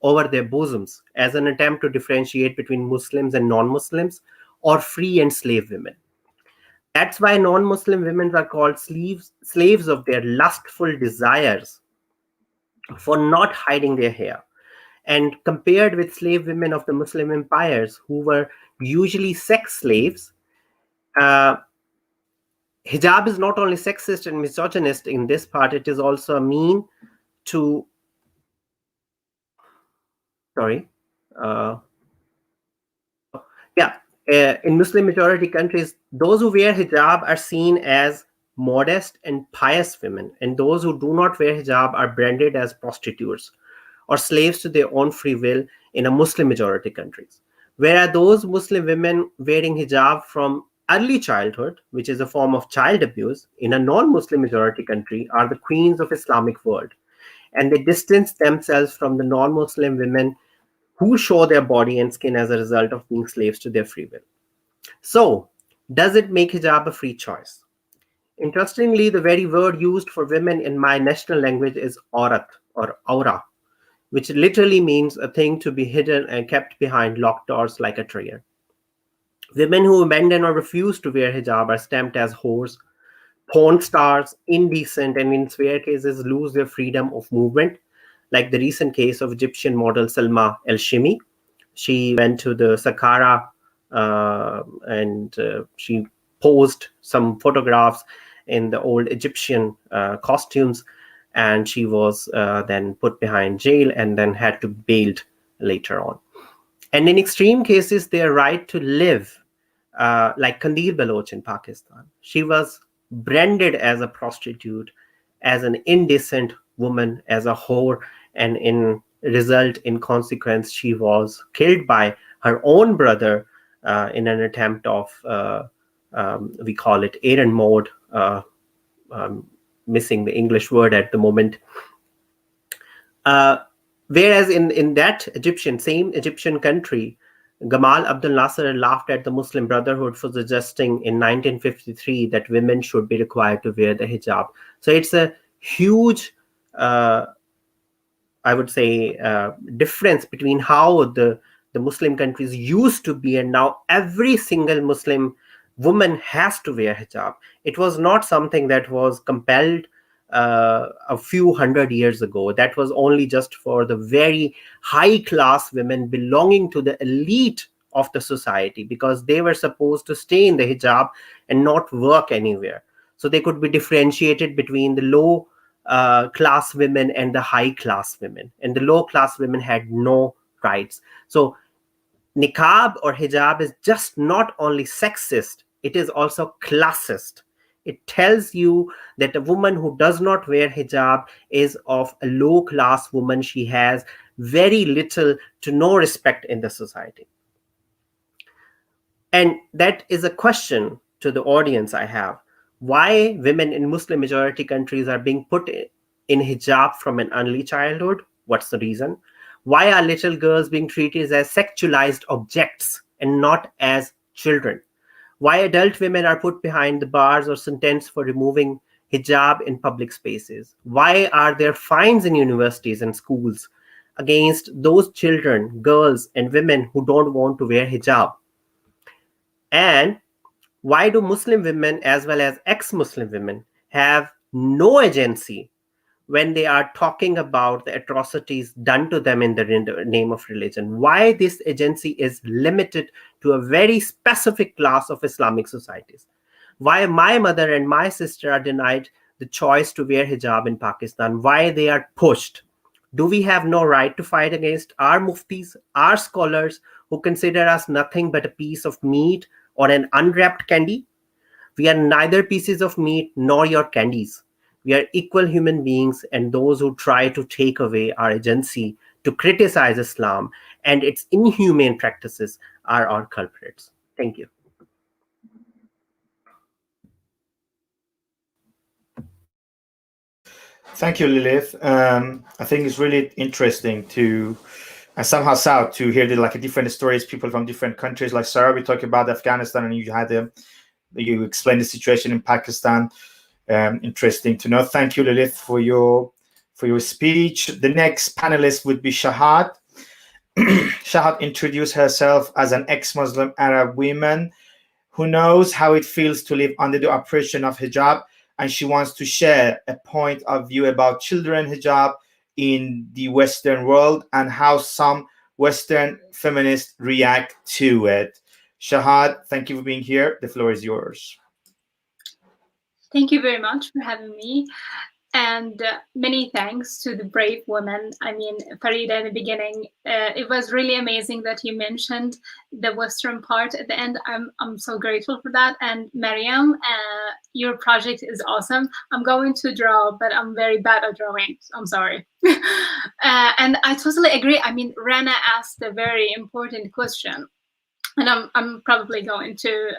over their bosoms as an attempt to differentiate between Muslims and non-Muslims or free and slave women. That's why non-Muslim women are called slaves of their lustful desires for not hiding their hair. And compared with slave women of the Muslim empires, who were usually sex slaves, hijab is not only sexist and misogynist in this part, it is also a mean to, in Muslim majority countries, those who wear hijab are seen as modest and pious women, and those who do not wear hijab are branded as prostitutes or slaves to their own free will in a Muslim majority countries. Whereas those Muslim women wearing hijab from early childhood, which is a form of child abuse in a non-Muslim majority country, are the queens of Islamic world. And they distance themselves from the non-Muslim women who show their body and skin as a result of being slaves to their free will. So, does it make hijab a free choice? Interestingly, the very word used for women in my national language is aurat or aura, which literally means a thing to be hidden and kept behind locked doors like a treasure. Women who abandon or refuse to wear hijab are stamped as whores, porn stars, indecent, and in severe cases lose their freedom of movement, like the recent case of Egyptian model Salma El-Shimi. She went to the Saqqara and she posed some photographs in the old Egyptian costumes, and she was then put behind jail and then had to be bailed later on. And in extreme cases, their right to live, like Kandil Baloch in Pakistan. She was branded as a prostitute, as an indecent woman, as a whore, and in consequence, she was killed by her own brother in an attempt of, we call it Aaron mode, missing the English word at the moment. Whereas in that same Egyptian country, Gamal Abdel Nasser laughed at the Muslim Brotherhood for suggesting in 1953 that women should be required to wear the hijab. So it's a huge, I would say, difference between how the Muslim countries used to be, and now every single Muslim woman has to wear hijab. It was not something that was compelled a few hundred years ago. That was only just for the very high class women belonging to the elite of the society, because they were supposed to stay in the hijab and not work anywhere. So they could be differentiated between the low class women and the high class women, and the low class women had no rights. So niqab or hijab is just not only sexist, it is also classist. It tells you that a woman who does not wear hijab is of a low class woman. She has very little to no respect in the society. And that is a question to the audience I have. Why women in Muslim majority countries are being put in hijab from an early childhood? What's the reason? Why are little girls being treated as sexualized objects and not as children? Why adult women are put behind the bars or sentenced for removing hijab in public spaces? Why are there fines in universities and schools against those children, girls, and women who don't want to wear hijab? And why do Muslim women as well as ex-Muslim women have no agency when they are talking about the atrocities done to them in the name of religion? Why this agency is limited to a very specific class of Islamic societies? Why my mother and my sister are denied the choice to wear hijab in Pakistan? Why they are pushed? Do we have no right to fight against our muftis, our scholars, who consider us nothing but a piece of meat or an unwrapped candy? We are neither pieces of meat nor your candies. We are equal human beings, and those who try to take away our agency to criticize Islam and its inhumane practices are our culprits. Thank you. Thank you, Lilith. I think it's really interesting to, and somehow sad to hear like different stories, people from different countries. Like Sarah, we talked about Afghanistan, and you explained the situation in Pakistan. Interesting to know. Thank you, Lilith, for your speech. The next panelist would be Shahad. Shahad introduced herself as an ex-Muslim Arab woman who knows how it feels to live under the oppression of hijab, and she wants to share a point of view about children hijab in the Western world and how some Western feminists react to it. Shahad, thank you for being here. The floor is yours. Thank you very much for having me. And many thanks to the brave women. I mean, Farida, in the beginning, it was really amazing that you mentioned the Western part at the end. I'm so grateful for that. And Mariam, your project is awesome. I'm going to draw, but I'm very bad at drawing. I'm sorry. And I totally agree. I mean, Rana asked a very important question, and I'm probably going to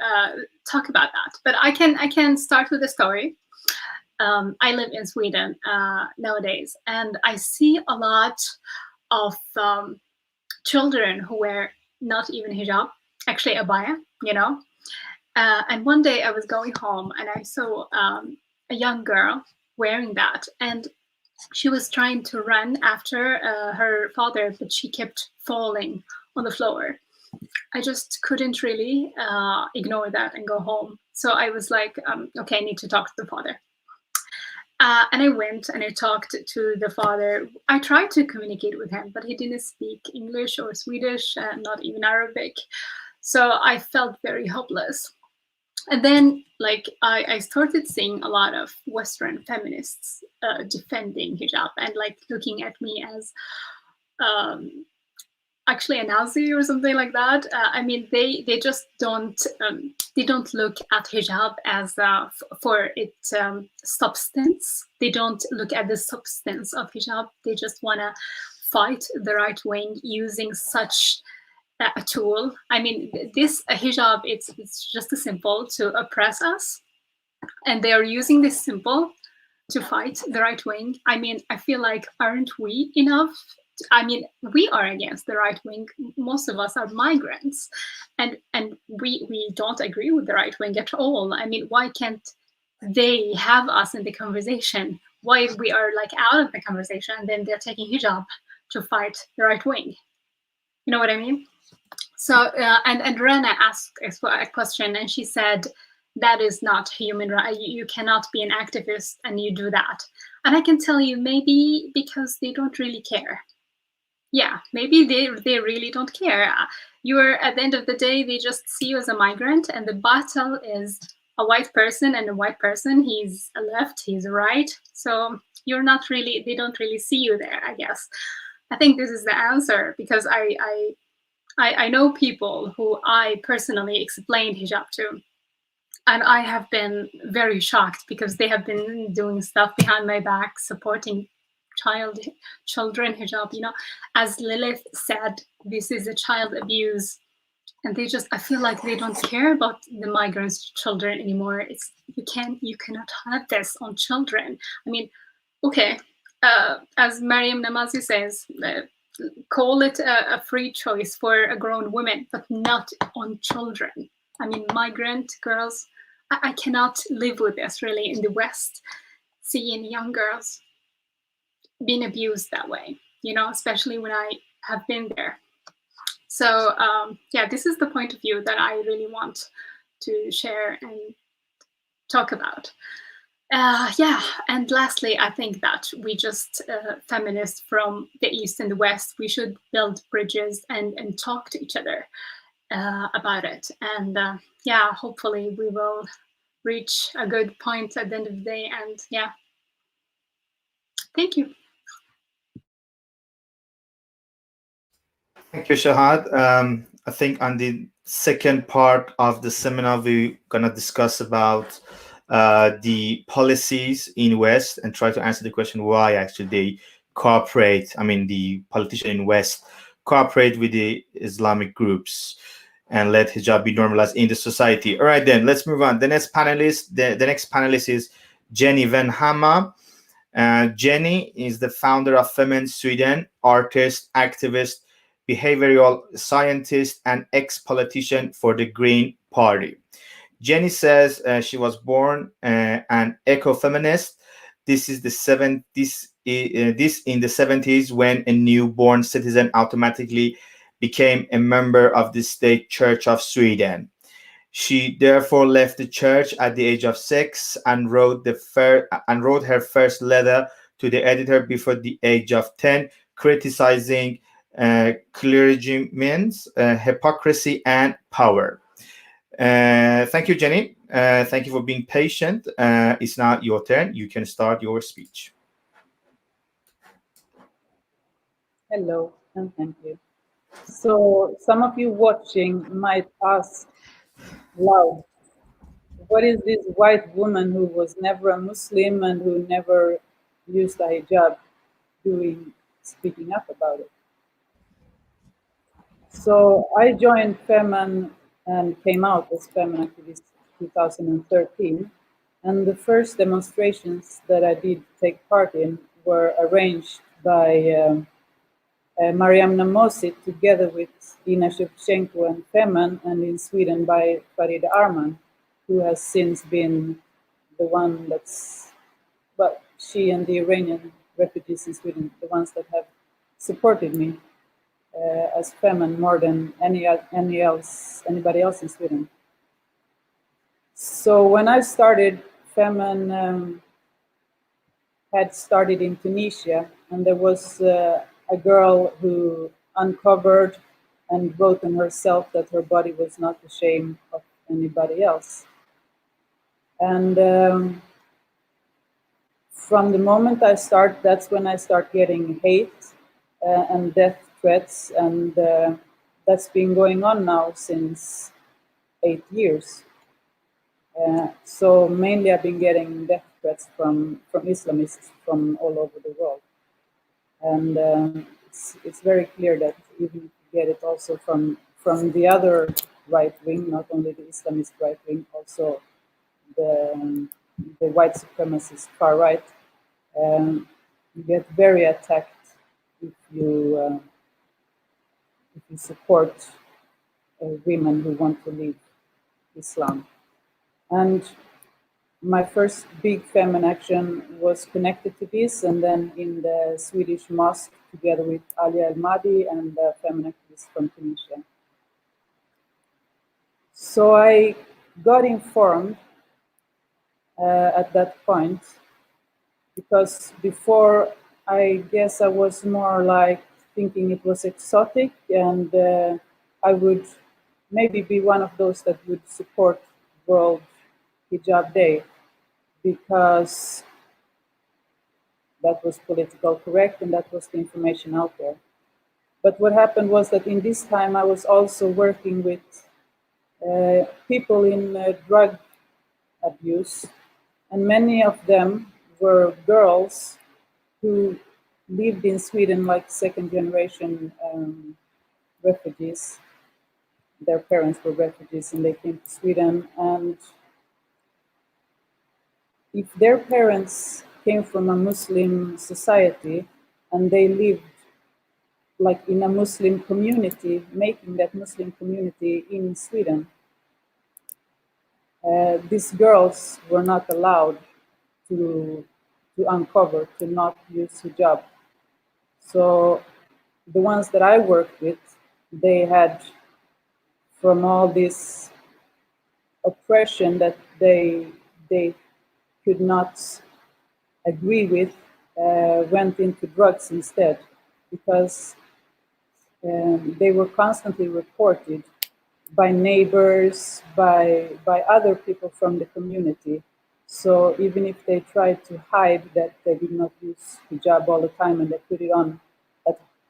talk about that. But I can start with a story. I live in Sweden nowadays, and I see a lot of children who wear not even hijab, actually abaya, you know. And one day I was going home and I saw a young girl wearing that, and she was trying to run after her father, but she kept falling on the floor. I just couldn't really ignore that and go home. So I was like, okay, I need to talk to the father. And I went and I talked to the father. I tried to communicate with him, but he didn't speak English or Swedish, not even Arabic. So I felt very helpless. And then, like, I started seeing a lot of Western feminists defending hijab and like looking at me as actually a Nazi or something like that. I mean, they just don't look at hijab as for its substance. They don't look at the substance of hijab. They just want to fight the right wing using such a tool. I mean, this hijab, it's just a symbol to oppress us, and they are using this symbol to fight the right wing. I mean, I feel like, aren't we enough? I mean, we are against the right wing. Most of us are migrants, and we don't agree with the right wing at all. I mean, why can't they have us in the conversation? Why we are like out of the conversation, and then they're taking hijab to fight the right wing? You know what I mean? So and Rana asked a question, and she said, that is not human right. You cannot be an activist and you do that. And I can tell you, maybe because they don't really care. Yeah, maybe they really don't care. You're, at the end of the day, they just see you as a migrant, and the battle is a white person and a white person. He's a left, he's a right. So you're not really, they don't really see you there, I guess. I think this is the answer, because I know people who I personally explained hijab to, and I have been very shocked because they have been doing stuff behind my back, supporting children hijab. You know, as Lilith said, this is a child abuse, and they just, I feel like they don't care about the migrants' children anymore. It's you cannot have this on children. I mean, okay, as Mariam Namazi says, call it a free choice for a grown woman, but not on children. I mean, migrant girls, I cannot live with this really in the West, seeing young girls being abused that way, you know, especially when I have been there. So yeah, this is the point of view that I really want to share and talk about. Yeah, and lastly, I think that we just, feminists from the East and the West, we should build bridges and talk to each other about it. And yeah, hopefully we will reach a good point at the end of the day. And yeah, thank you. Thank you, Shahad. I think on the second part of the seminar, we're gonna discuss about the policies in West and try to answer the question why actually they cooperate. I mean, the politicians in West cooperate with the Islamic groups and let hijab be normalized in the society. All right, then let's move on. The next panelist, the next panelist is Jenny Van Hamma. Jenny is the founder of Femen Sweden, artist, activist, behavioral scientist, and ex-politician for the Green Party. Jenny says she was born an eco-feminist. This in the 70s, when a newborn citizen automatically became a member of the State Church of Sweden. She therefore left the church at the age of 6 and wrote her first letter to the editor before the age of 10, criticizing clergymen's hypocrisy and power. Thank you, Jenny. Thank you for being patient. It's now your turn. You can start your speech. Hello, and thank you. So some of you watching might ask loud, what is this white woman who was never a Muslim and who never used a hijab doing, speaking up about it? So I joined Femen and came out as Femen activist in 2013. And the first demonstrations that I did take part in were arranged by Mariam Namazi together with Ina Shevchenko and Femen, and in Sweden by Farida Armand, who has since been the one that's, well, she and the Iranian refugees in Sweden, the ones that have supported me as Femen more than anybody else in Sweden. So when I started, Femen had started in Tunisia, and there was a girl who uncovered and wrote on herself that her body was not the shame of anybody else. And from the moment I start, that's when I start getting hate and death threats, and that's been going on now since 8 years. So mainly I've been getting death threats from Islamists from all over the world. And it's very clear that even get it also from the other right wing, not only the Islamist right wing, also the white supremacist far right. You get very attacked if you support women who want to leave Islam. And my first big feminine action was connected to this, and then in the Swedish mosque together with Ali Al-Mahdi and the feminine activists from Tunisia. So I got informed at that point, because before I guess I was more like thinking it was exotic, and I would maybe be one of those that would support World Hijab Day, because that was political correct and that was the information out there. But what happened was that in this time I was also working with people in drug abuse, and many of them were girls who lived in Sweden like second generation refugees. Their parents were refugees and they came to Sweden, and if their parents came from a Muslim society and they lived like in a Muslim community, making that Muslim community in Sweden, these girls were not allowed to uncover, to not use hijab. So the ones that I worked with, they had, from all this oppression that they could not agree with, went into drugs instead, because they were constantly reported by neighbors, by other people from the community. So even if they tried to hide that they did not use hijab all the time and they put it on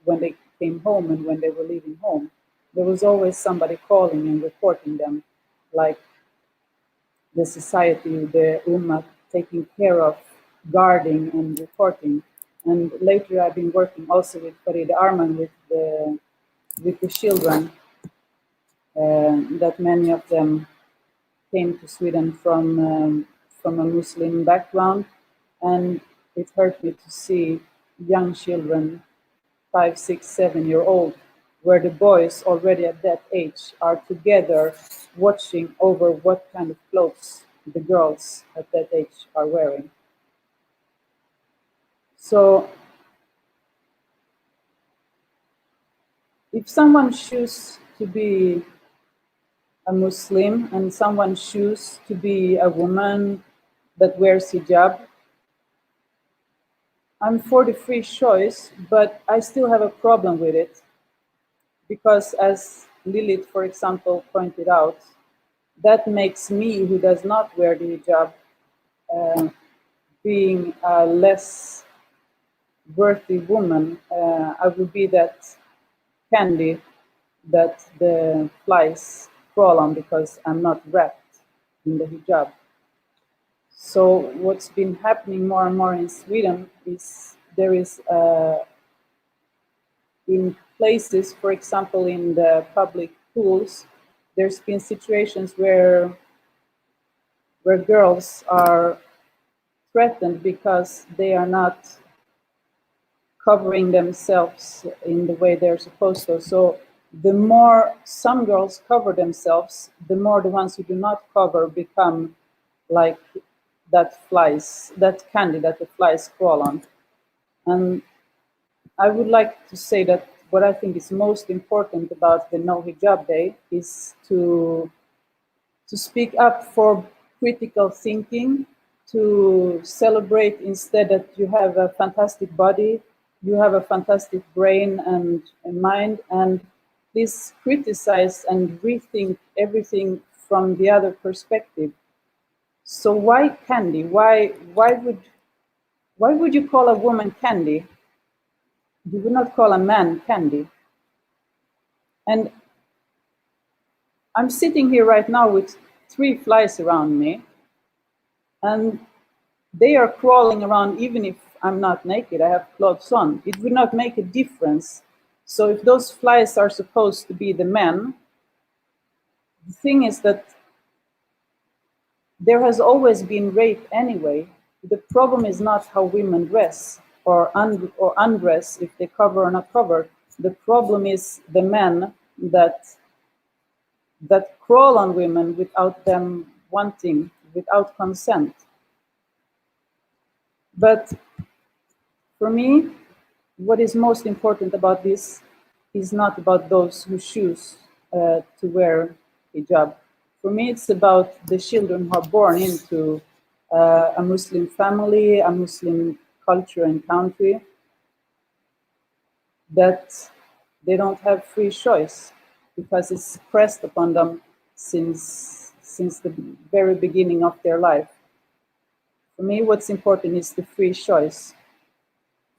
when they came home and when they were leaving home, there was always somebody calling and reporting them, like the society, the Ummah, taking care of, guarding and reporting. And later I've been working also with Farida Armand with the children, that many of them came to Sweden from a Muslim background, and it hurt me to see young children, 5, 6, 7-year-old, where the boys already at that age are together watching over what kind of clothes the girls at that age are wearing. So if someone chooses to be a Muslim and someone chooses to be a woman that wears hijab, I'm for the free choice, but I still have a problem with it, because as Lilith, for example, pointed out, that makes me, who does not wear the hijab, being a less worthy woman. I would be that candy that the flies crawl on because I'm not wrapped in the hijab. So what's been happening more and more in Sweden is there is in places, for example, in the public pools, there's been situations where girls are threatened because they are not covering themselves in the way they're supposed to. So the more some girls cover themselves, the more the ones who do not cover become like that candy that the flies crawl on. And I would like to say that what I think is most important about the No Hijab Day is to speak up for critical thinking, to celebrate instead that you have a fantastic body, you have a fantastic brain and mind, and please criticize and rethink everything from the other perspective. So why candy? Why would you call a woman candy? You would not call a man candy. And I'm sitting here right now with 3 flies around me, and they are crawling around even if I'm not naked, I have clothes on. It would not make a difference. So if those flies are supposed to be the men, the thing is that there has always been rape anyway. The problem is not how women dress or undress, if they cover or not cover. The problem is the men that crawl on women without them wanting, without consent. But for me, what is most important about this is not about those who choose to wear hijab. For me, it's about the children who are born into a Muslim family, a Muslim culture and country, that they don't have free choice because it's pressed upon them since the very beginning of their life. For me, what's important is the free choice.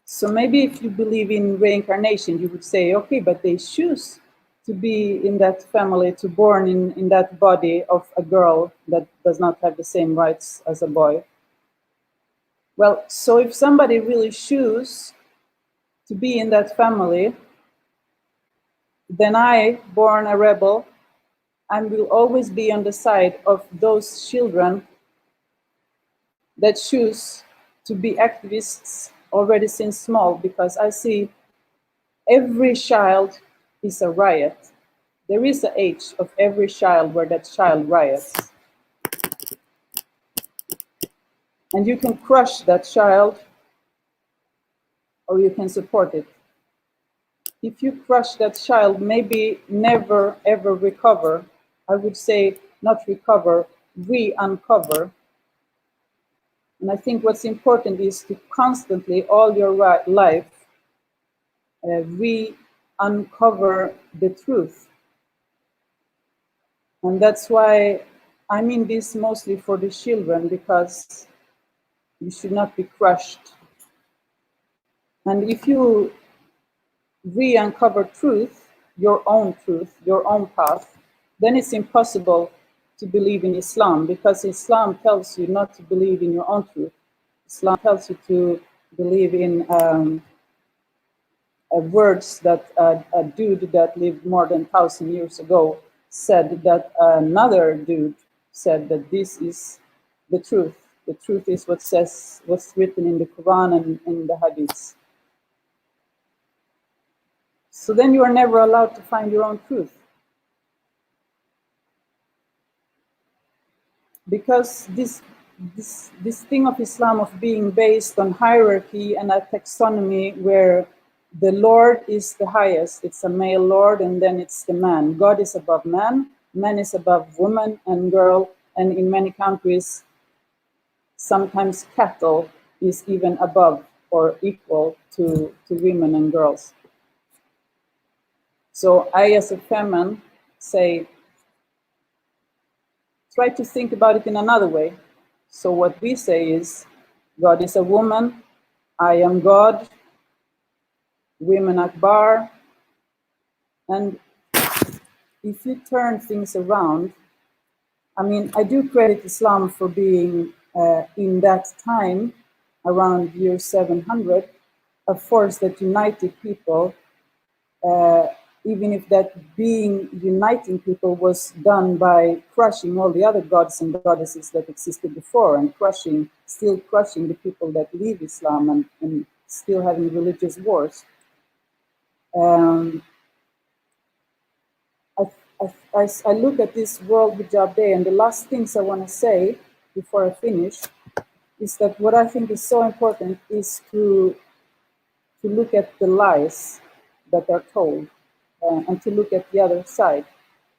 So maybe if you believe in reincarnation, you would say, okay, but they choose to be in that family, to born in that body of a girl that does not have the same rights as a boy. Well, so if somebody really chooses to be in that family, then I, born a rebel, I will always be on the side of those children that choose to be activists already since small, because I see every child is a riot. There is an age of every child where that child riots. And you can crush that child or you can support it. If you crush that child, maybe never ever recover. I would say not recover, re-uncover. And I think what's important is to constantly, all your life, re-uncover the truth. And that's why I mean this mostly for the children, because you should not be crushed. And if you re-uncover truth, your own path, then it's impossible to believe in Islam, because Islam tells you not to believe in your own truth. Islam tells you to believe in words that a dude that lived more than 1,000 years ago said, that another dude said that this is the truth. The truth is what's written in the Quran and in the Hadiths. So then you are never allowed to find your own truth. Because this thing of Islam of being based on hierarchy and a taxonomy where the Lord is the highest, it's a male Lord, and then it's the man. God is above man, man is above woman and girl, and in many countries, sometimes cattle is even above or equal to women and girls. So I, as a feminine, say, try to think about it in another way. So what we say is, God is a woman, I am God, women Akbar. And if you turn things around, I mean, I do credit Islam for being, in that time, around year 700, a force that united people, even if that being uniting people was done by crushing all the other gods and goddesses that existed before, and still crushing the people that leave Islam, and still having religious wars. I look at this World Hijab Day, and the last things I want to say before I finish is that what I think is so important is to look at the lies that are told, and to look at the other side.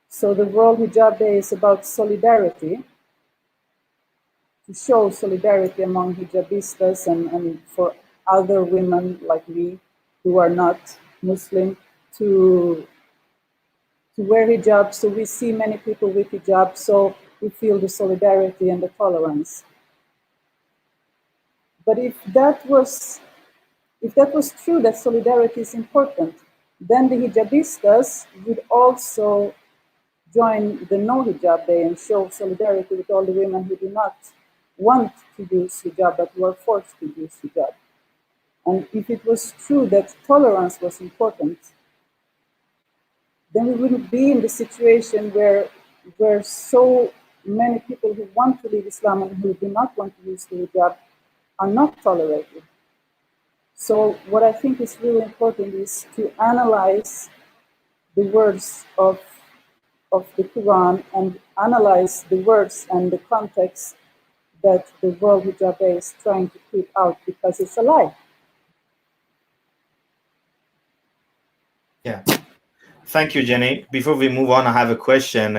So the World Hijab Day is about solidarity, to show solidarity among hijabistas and for other women like me who are not Muslim to wear hijab. So we see many people with hijab, so we feel the solidarity and the tolerance. But if that was true, that solidarity is important, then the hijabistas would also join the no hijab day and show solidarity with all the women who do not want to use hijab but who are forced to use hijab. And if it was true that tolerance was important, then we wouldn't be in the situation where so many people who want to leave Islam and who do not want to use the hijab are not tolerated. So what I think is really important is to analyze the words of the Quran and analyze the words and the context that the World Hijab Day is trying to keep out, because it's a lie. Yeah. Thank you, Jenny. Before we move on, I have a question.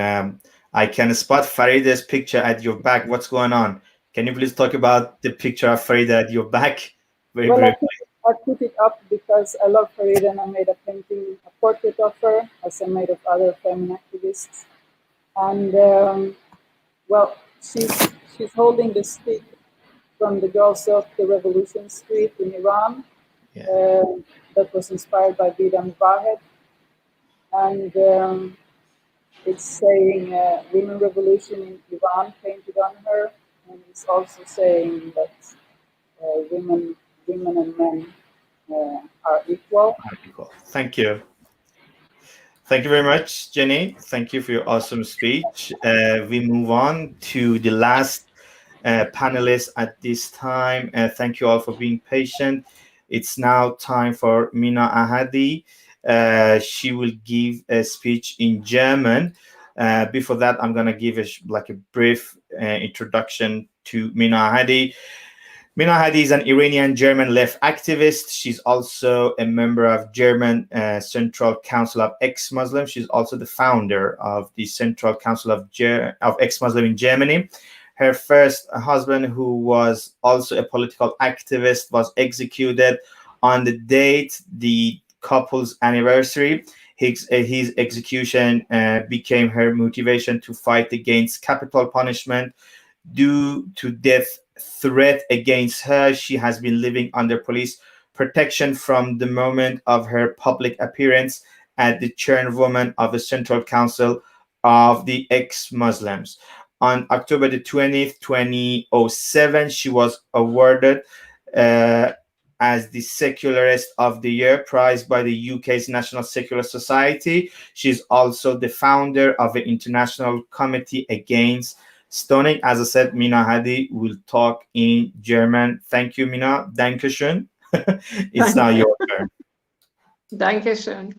I can spot Farida's picture at your back. What's going on? Can you please talk about the picture of Farida at your back? Very briefly. I put it up because I love Farida, and I made a painting, a portrait of her, as I made of other feminine activists. And well, she's holding the stick from the Girls of the Revolution Street in Iran. Yeah. That was inspired by Vida Mubahed. And it's saying Women Revolution in Iran painted on her. And it's also saying that women and men are equal. Thank you. Thank you very much, Jenny. Thank you for your awesome speech. We move on to the last panelist at this time. Thank you all for being patient. It's now time for Mina Ahadi. She will give a speech in German. Before that, I'm going to give a brief introduction to Mina Ahadi. Mina Ahadi is an Iranian German left activist. She's also a member of German Central Council of Ex-Muslims. She's also the founder of the Central Council of Ex-Muslim in Germany. Her first husband, who was also a political activist, was executed on the date the couple's anniversary. His execution became her motivation to fight against capital punishment. Due to death threat against her, she has been living under police protection from the moment of her public appearance at the chairwoman of the Central Council of the Ex-Muslims. On October the 20th, 2007, she was awarded as the Secularist of the Year prize by the UK's National Secular Society. She's also the founder of the International Committee Against Stoning. As I said, Mina Ahadi will talk in German. Thank you, Mina. Dankeschön. It's now your turn. Dankeschön.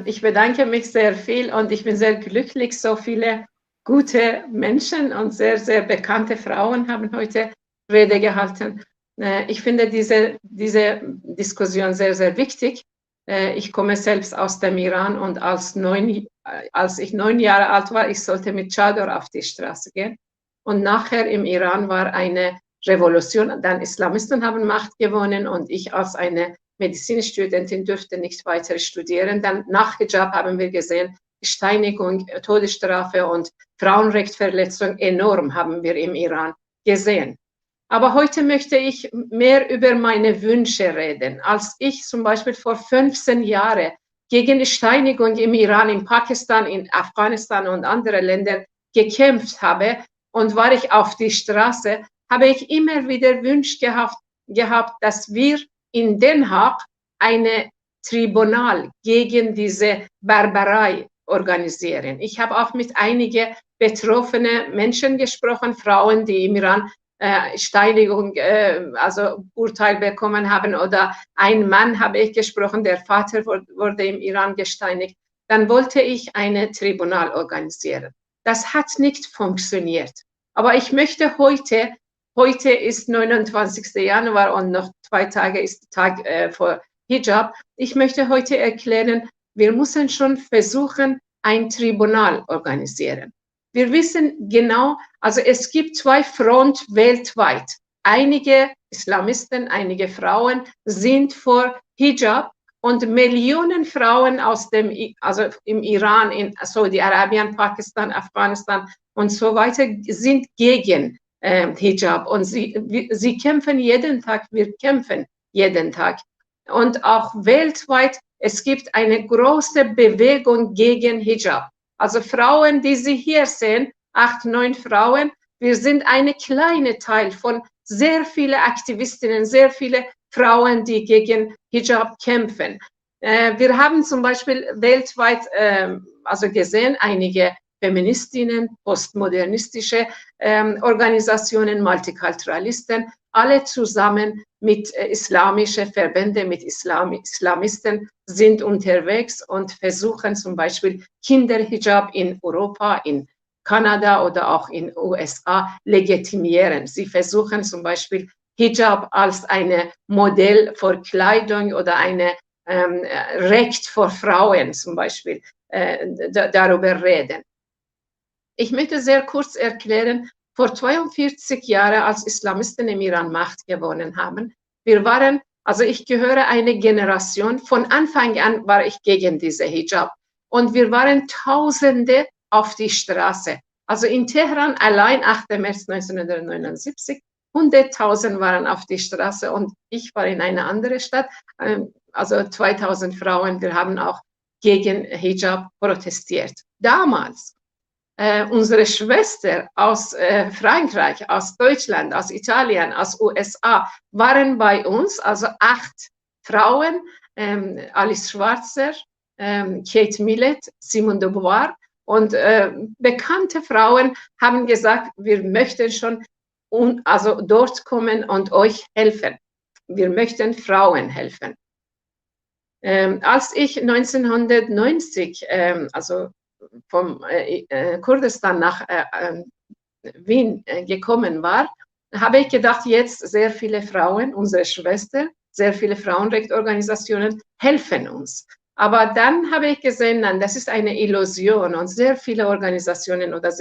Ich bedanke mich sehr viel und ich bin sehr glücklich, so viele gute Menschen und sehr, sehr bekannte Frauen haben heute Rede gehalten. Ich finde diese Diskussion sehr, sehr wichtig. Ich komme selbst aus dem Iran und als ich 9 Jahre alt war, ich sollte mit Chador auf die Straße gehen. Und nachher im Iran war eine Revolution, dann Islamisten haben Macht gewonnen und ich als eine Medizinstudentin durfte nicht weiter studieren. Dann nach Hijab haben wir gesehen, Steinigung, Todesstrafe und Frauenrechtsverletzung enorm, haben wir im Iran gesehen. Aber heute möchte ich mehr über meine Wünsche reden. Als ich zum Beispiel vor 15 Jahren gegen Steinigung im Iran, in Pakistan, in Afghanistan und anderen Ländern gekämpft habe und war ich auf die Straße, habe ich immer wieder Wunsch gehabt, dass wir in Den Haag eine Tribunal gegen diese Barbarei organisieren. Ich habe auch mit einigen betroffenen Menschen gesprochen, Frauen, die im Iran Steinigung, also Urteil bekommen haben, oder ein Mann habe ich gesprochen, der Vater wurde im Iran gesteinigt. Dann wollte ich eine Tribunal organisieren. Das hat nicht funktioniert. Aber ich möchte heute ist 29. Januar und noch 2 Tage ist der Tag vor Hijab. Ich möchte heute erklären, wir müssen schon versuchen, ein Tribunal organisieren. Wir wissen genau, also es gibt 2 Fronten weltweit. Einige Islamisten, einige Frauen sind für Hijab und Millionen Frauen also im Iran, in Saudi-Arabien, Pakistan, Afghanistan und so weiter sind gegen Hijab. Und sie kämpfen jeden Tag, wir kämpfen jeden Tag. Und auch weltweit, es gibt eine große Bewegung gegen Hijab. Also Frauen, die Sie hier sehen, 8, 9 Frauen, wir sind eine kleine Teil von sehr vielen Aktivistinnen, sehr viele Frauen, die gegen Hijab kämpfen. Wir haben zum Beispiel weltweit also gesehen, einige Feministinnen, postmodernistische Organisationen, Multikulturalisten, alle zusammen mit islamischen Verbänden, mit Islamisten sind unterwegs und versuchen zum Beispiel Kinderhijab in Europa, in Kanada oder auch in USA legitimieren. Sie versuchen zum Beispiel Hijab als ein Modell für Kleidung oder eine Recht für Frauen zum Beispiel darüber reden. Ich möchte sehr kurz erklären, vor 42 Jahren, als Islamisten im Iran Macht gewonnen haben, also ich gehöre einer Generation, von Anfang an war ich gegen diese Hijab. Und wir waren Tausende auf die Straße. Also in Teheran allein 8. März 1979, 100.000 waren auf die Straße und ich war in einer anderen Stadt, also 2000 Frauen, wir haben auch gegen Hijab protestiert. Damals unsere Schwestern aus Frankreich, aus Deutschland, aus Italien, aus USA waren bei uns, also 8 Frauen, Alice Schwarzer, Kate Millett, Simone de Beauvoir und bekannte Frauen haben gesagt, wir möchten schon also dort kommen und euch helfen. Wir möchten Frauen helfen. Als ich 1990, also vom Kurdistan nach Wien gekommen war, habe ich gedacht, jetzt sehr viele Frauen, unsere Schwestern, sehr viele Frauenrechtsorganisationen helfen uns. Aber dann habe ich gesehen, nein, das ist eine Illusion und sehr viele Organisationen oder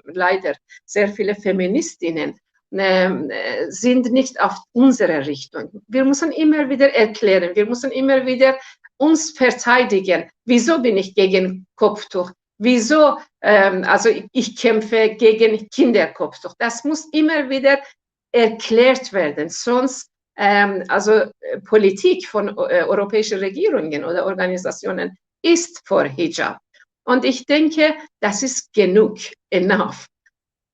leider sehr viele Feministinnen sind nicht auf unsere Richtung. Wir müssen immer wieder erklären, wir müssen immer wieder uns verteidigen. Wieso bin ich gegen Kopftuch? Wieso, also ich kämpfe gegen Kinderkopftuch. Das muss immer wieder erklärt werden, sonst also Politik von europäischen Regierungen oder Organisationen ist vor Hijab. Und ich denke, das ist genug, enough.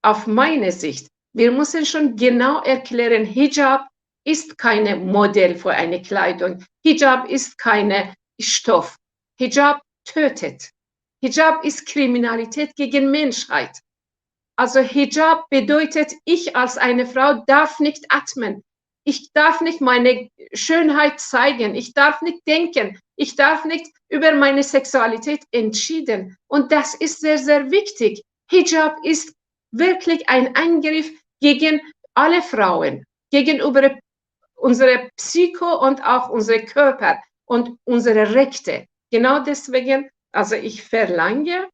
Auf meine Sicht, wir müssen schon genau erklären, Hijab ist kein Modell für eine Kleidung. Hijab ist kein Stoff. Hijab tötet. Hijab ist Kriminalität gegen Menschheit. Also Hijab bedeutet, ich als eine Frau darf nicht atmen. Ich darf nicht meine Schönheit zeigen. Ich darf nicht denken. Ich darf nicht über meine Sexualität entscheiden. Und das ist sehr, sehr wichtig. Hijab ist wirklich ein Angriff gegen alle Frauen, gegenüber unsere Psycho und auch unsere Körper und unsere Rechte. Genau deswegen, also ich verlange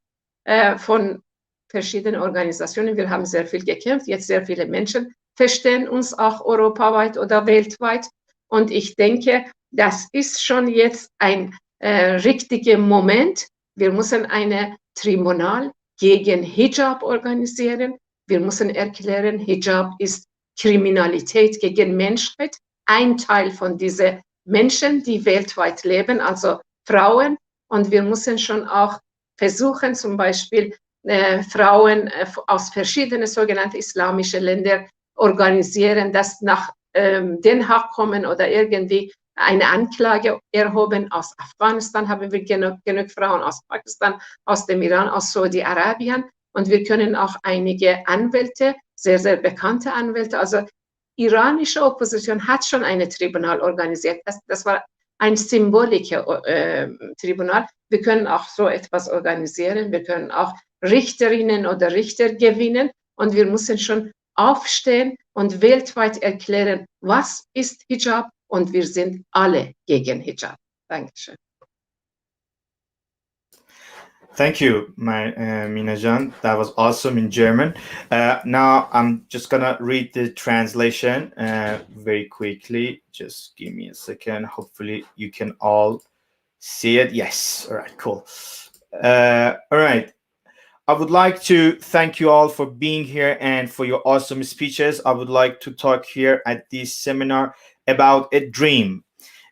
von verschiedenen Organisationen, wir haben sehr viel gekämpft, jetzt sehr viele Menschen verstehen uns auch europaweit oder weltweit. Und ich denke, das ist schon jetzt ein richtiger Moment. Wir müssen eine Tribunal gegen Hijab organisieren. Wir müssen erklären, Hijab ist Kriminalität gegen Menschheit, ein Teil von diesen Menschen, die weltweit leben, also Frauen. Und wir müssen schon auch versuchen, zum Beispiel Frauen aus verschiedenen sogenannten islamischen Ländern organisieren, dass nach Den Haag kommen oder irgendwie eine Anklage erhoben. Aus Afghanistan haben wir genug Frauen, aus Pakistan, aus dem Iran, aus Saudi-Arabien. Und wir können auch einige Anwälte, sehr, sehr bekannte Anwälte, also iranische Opposition hat schon ein Tribunal organisiert. Das war ein symbolisches Tribunal. Wir können auch so etwas organisieren. Wir können auch Richterinnen oder Richter gewinnen. Und wir müssen schon aufstehen und weltweit erklären, was ist Hijab. Und wir sind alle gegen Hijab. Dankeschön. Thank you, Mina Jan. That was awesome in German. Now I'm just gonna read the translation very quickly. Just give me a second. Hopefully you can all see it. Yes. All right. Cool. All right. I would like to thank you all for being here and for your awesome speeches. I would like to talk here at this seminar about a dream.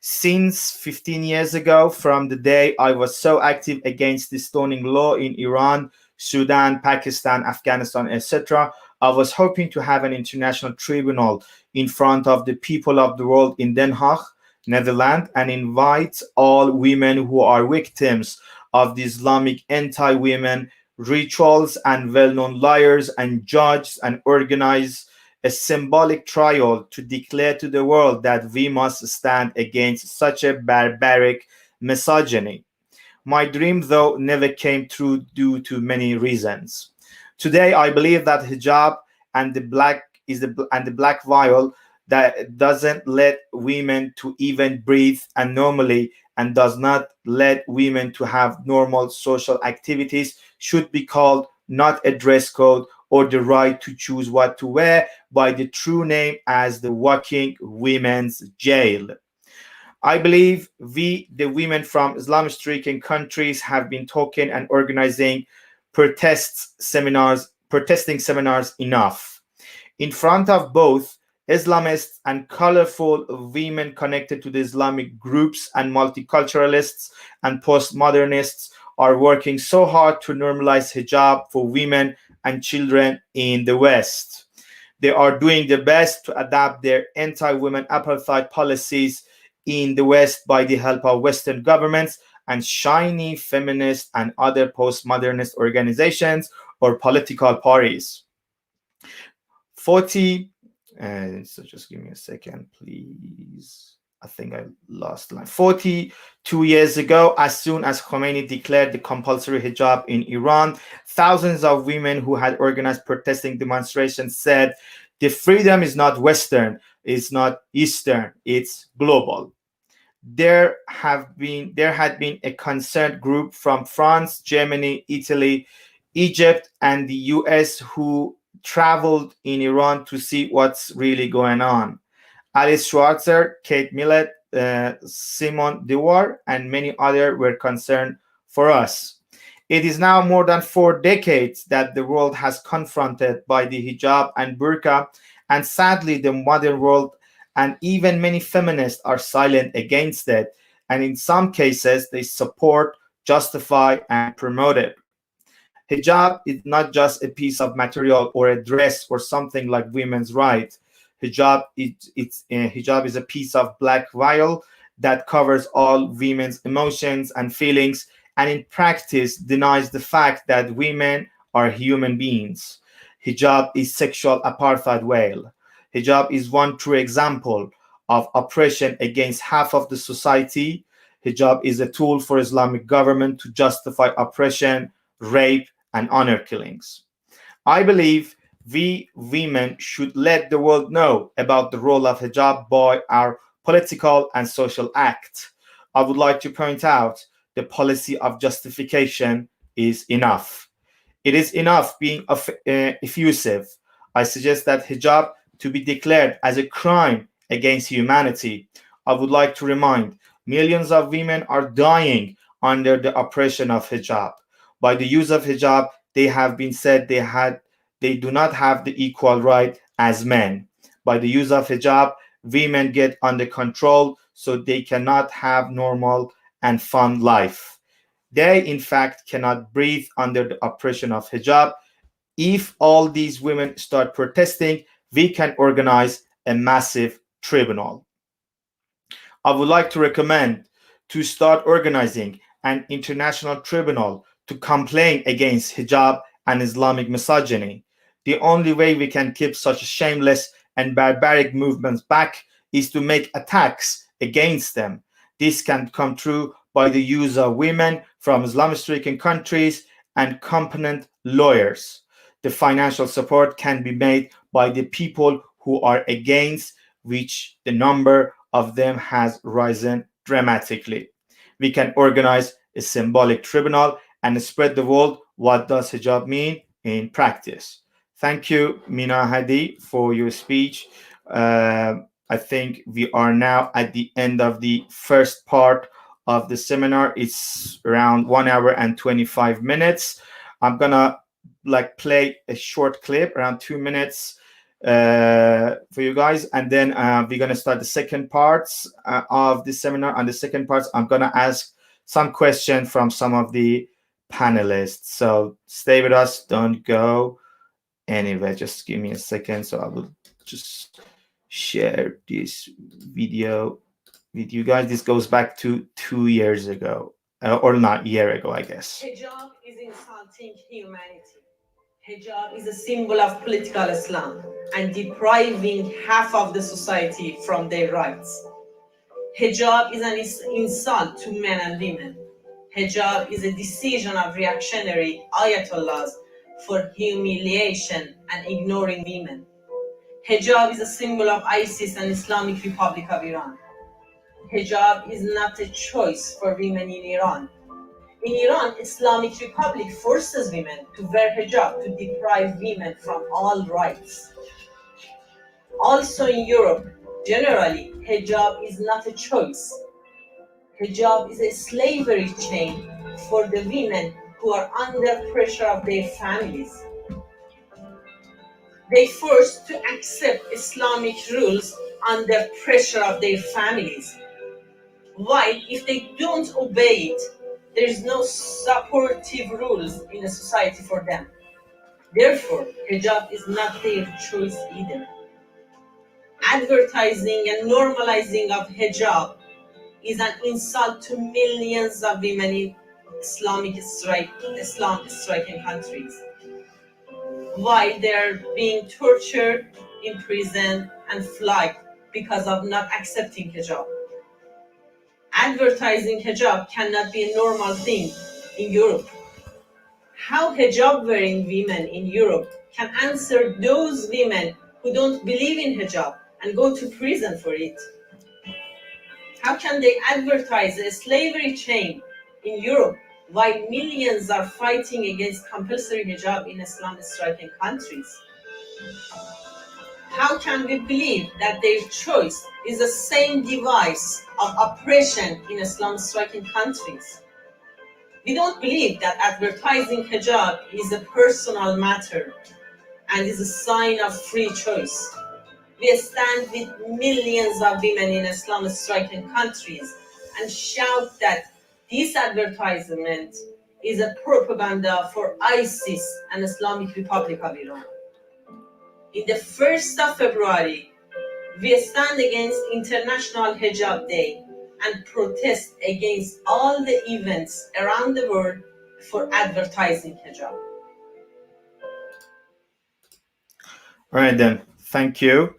Since 15 years ago, from the day I was so active against the stoning law in Iran, Sudan, Pakistan, Afghanistan, etc., I was hoping to have an international tribunal in front of the people of the world in Den Haag, Netherlands, and invite all women who are victims of the Islamic anti-women rituals and well-known liars and judges and organize a symbolic trial to declare to the world that we must stand against such a barbaric misogyny. My dream, though, never came true due to many reasons. Today, I believe that hijab and the black veil that doesn't let women to even breathe and normally and does not let women to have normal social activities should be called not a dress code or the right to choose what to wear by the true name as the walking women's jail. I believe we, the women from Islam-stricken countries, have been talking and organizing protesting seminars enough. In front of both Islamists and colorful women connected to the Islamic groups and multiculturalists and postmodernists are working so hard to normalize hijab for women and children in the West. They are doing their best to adapt their anti-women apartheid policies in the West by the help of Western governments and shiny feminist and other postmodernist organizations or political parties. So just give me a second, please. I think I lost the line. 42 years ago, as soon as Khomeini declared the compulsory hijab in Iran, thousands of women who had organized protesting demonstrations said, the freedom is not Western, it's not Eastern, it's global. There had been a concerned group from France, Germany, Italy, Egypt, and the US who traveled in Iran to see what's really going on. Alice Schwarzer, Kate Millett, Simone Dewar, and many others were concerned for us. It is now more than 4 decades that the world has confronted by the hijab and burqa, and sadly the modern world and even many feminists are silent against it, and in some cases they support, justify, and promote it. Hijab is not just a piece of material or a dress or something like women's rights. Hijab is a piece of black veil that covers all women's emotions and feelings, and in practice denies the fact that women are human beings. Hijab is sexual apartheid veil. Hijab is one true example of oppression against half of the society. Hijab is a tool for Islamic government to justify oppression, rape, and honor killings. I believe we women should let the world know about the role of hijab by our political and social act. I would like to point out the policy of justification is enough. It is enough being effusive. I suggest that hijab to be declared as a crime against humanity. I would like to remind millions of women are dying under the oppression of hijab. By the use of hijab, they have been said they do not have the equal right as men. By the use of hijab, women get under control so they cannot have normal and fun life. They, in fact, cannot breathe under the oppression of hijab. If all these women start protesting, we can organize a massive tribunal. I would like to recommend to start organizing an international tribunal to complain against hijab and Islamic misogyny. The only way we can keep such shameless and barbaric movements back is to make attacks against them. This can come true by the use of women from Islam-stricken countries and competent lawyers. The financial support can be made by the people who are against, which the number of them has risen dramatically. We can organize a symbolic tribunal and spread the word what does hijab mean in practice. Thank you, Mina Ahadi, for your speech. I think we are now at the end of the first part of the seminar. It's around 1 hour and 25 minutes. I'm gonna play a short clip, around 2 minutes, for you guys, and then we're gonna start the second parts of the seminar. On the second parts, I'm gonna ask some questions from some of the panelists. So stay with us, don't go anywhere. Just give me a second, so I will just share this video with you guys. This goes back to 2 years ago, or not, year ago, I guess. Hijab is insulting humanity. Hijab is a symbol of political Islam and depriving half of the society from their rights. Hijab is an insult to men and women. Hijab is a decision of reactionary ayatollahs for humiliation and ignoring women. Hijab is a symbol of ISIS and Islamic Republic of Iran. Hijab is not a choice for women in Iran. In Iran, Islamic Republic forces women to wear hijab to deprive women from all rights. Also in Europe, generally, hijab is not a choice. Hijab is a slavery chain for the women who are under pressure of their families. They forced to accept Islamic rules under pressure of their families. Why? If they don't obey it, there is no supportive rules in a society for them. Therefore, hijab is not their choice either. Advertising and normalizing of hijab is an insult to millions of women in Islam-stricken countries. Why they're being tortured, imprisoned, and flogged because of not accepting hijab. Advertising hijab cannot be a normal thing in Europe. How hijab-wearing women in Europe can answer those women who don't believe in hijab and go to prison for it? How can they advertise a slavery chain in Europe while millions are fighting against compulsory hijab in Islam-stricken countries? How can we believe that their choice is the same device of oppression in Islam-stricken countries? We don't believe that advertising hijab is a personal matter and is a sign of free choice. We stand with millions of women in Islam-stricken countries and shout that this advertisement is a propaganda for ISIS and Islamic Republic of Iran. In the 1st of February, we stand against International Hijab Day and protest against all the events around the world for advertising hijab. All right, then. Thank you.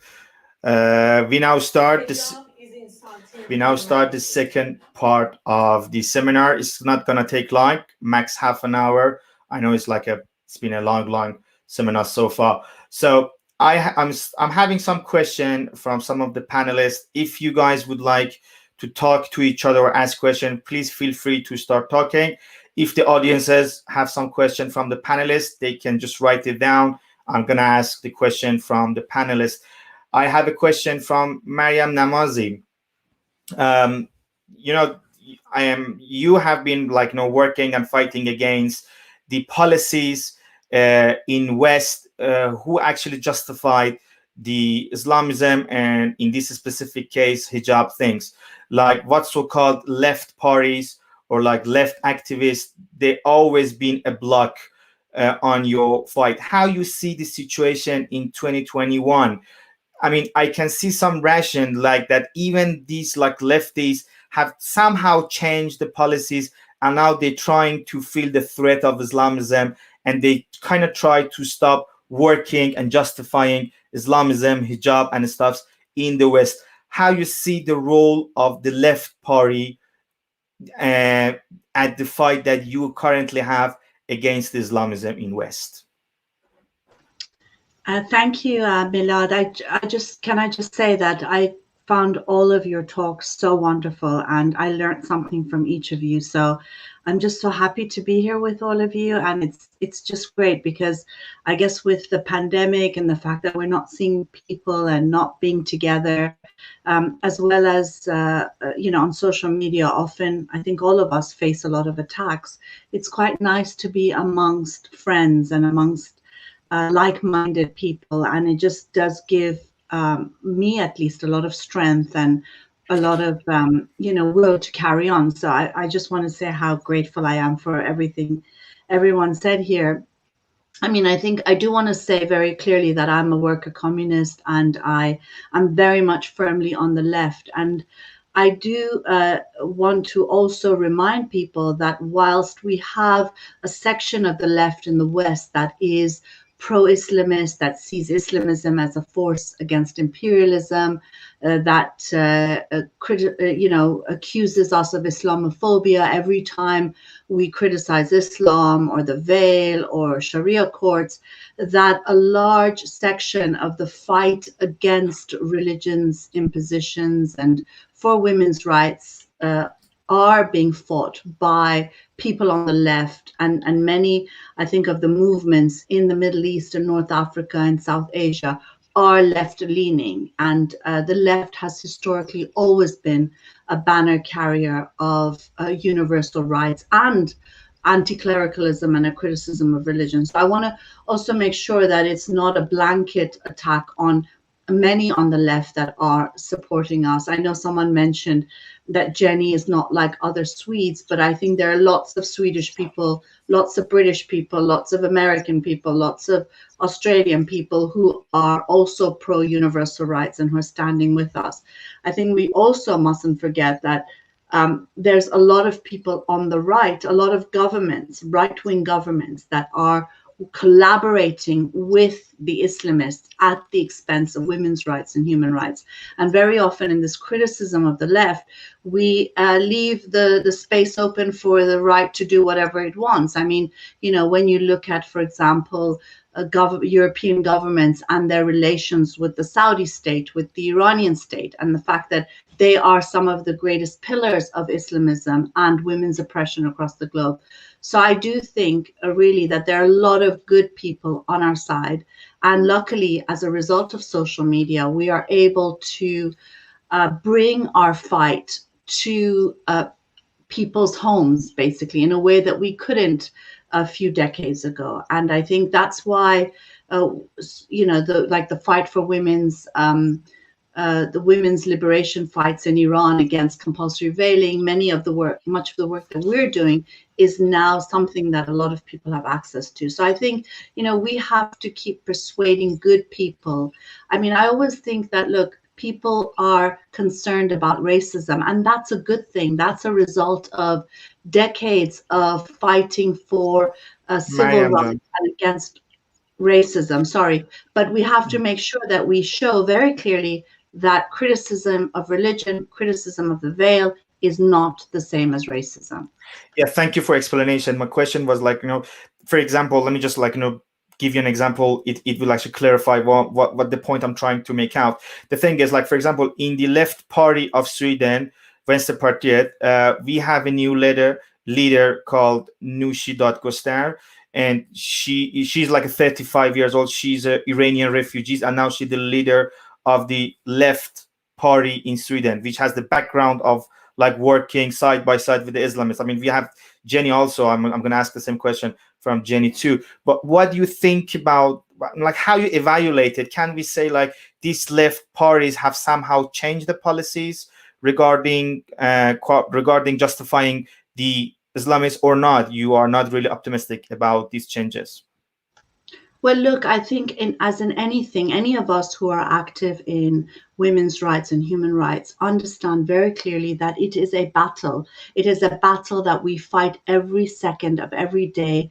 We now start this. We now start the second part of the seminar. It's not gonna take long, max half an hour. I know it's been a long seminar so far. So I'm having some question from some of the panelists. If you guys would like to talk to each other or ask questions, please feel free to start talking. If the audiences have some question from the panelists, they can just write it down. I'm gonna ask the question from the panelists. I have a question from Mariam Namazi. You have been working and fighting against the policies in West who actually justified the Islamism, and in this specific case, hijab things, like what so-called left parties or like left activists, they always been a block on your fight. How you see the situation in 2021? I mean, I can see some ration like that. Even these like lefties have somehow changed the policies, and now they're trying to feel the threat of Islamism, and they kind of try to stop working and justifying Islamism, hijab, and stuff in the West. How you see the role of the left party at the fight that you currently have against Islamism in West? Thank you, Milad. Can I just say that I found all of your talks so wonderful, and I learned something from each of you. So I'm just so happy to be here with all of you, and it's just great, because I guess with the pandemic and the fact that we're not seeing people and not being together, as well as on social media, often I think all of us face a lot of attacks. It's quite nice to be amongst friends and amongst like-minded people, and it just does give me at least a lot of strength and a lot of will to carry on. So I just want to say how grateful I am for everything everyone said here. I mean, I think I do want to say very clearly that I'm a worker communist, and I'm very much firmly on the left. And I do want to also remind people that whilst we have a section of the left in the West that is pro-Islamist, that sees Islamism as a force against imperialism, that accuses us of Islamophobia every time we criticize Islam or the veil or Sharia courts, that a large section of the fight against religion's impositions and for women's rights are being fought by people on the left, and many, I think, of the movements in the Middle East and North Africa and South Asia are left-leaning, and the left has historically always been a banner carrier of universal rights and anti-clericalism and a criticism of religion. So I want to also make sure that it's not a blanket attack on many on the left that are supporting us. I know someone mentioned that Jenny is not like other Swedes, but I think there are lots of Swedish people, lots of British people, lots of American people, lots of Australian people who are also pro-universal rights and who are standing with us. I think we also mustn't forget that there's a lot of people on the right, a lot of governments, right-wing governments, that are collaborating with the Islamists at the expense of women's rights and human rights. And very often in this criticism of the left, we leave the space open for the right to do whatever it wants. I mean, when you look at, for example, European governments and their relations with the Saudi state, with the Iranian state, and the fact that they are some of the greatest pillars of Islamism and women's oppression across the globe. So I do think really that there are a lot of good people on our side. And luckily, as a result of social media, we are able to bring our fight to people's homes, basically, in a way that we couldn't a few decades ago. And I think that's why, the fight for women's the women's liberation fights in Iran against compulsory veiling, much of the work that we're doing is now something that a lot of people have access to. So I think, we have to keep persuading good people. I mean, I always think that, look, people are concerned about racism, and that's a good thing. That's a result of decades of fighting for civil rights and against racism. Sorry, but we have to make sure that we show very clearly that criticism of religion, criticism of the veil is not the same as racism. Yeah, thank you for explanation. My question was for example, let me just give you an example. It will actually clarify what the point I'm trying to make out. The thing is, for example, in the left party of Sweden, Vänsterpartiet, we have a new leader called Nooshi Dadgostar, and she's 35 years old. She's an Iranian refugee, and now she's the leader of the left party in Sweden, which has the background of like working side by side with the Islamists? I mean, we have Jenny also. I'm going to ask the same question from Jenny too. But what do you think about, like, how you evaluate it? Can we say like these left parties have somehow changed the policies regarding justifying the Islamists, or not? You are not really optimistic about these changes? Well, look, I think as in anything, any of us who are active in women's rights and human rights understand very clearly that it is a battle. It is a battle that we fight every second of every day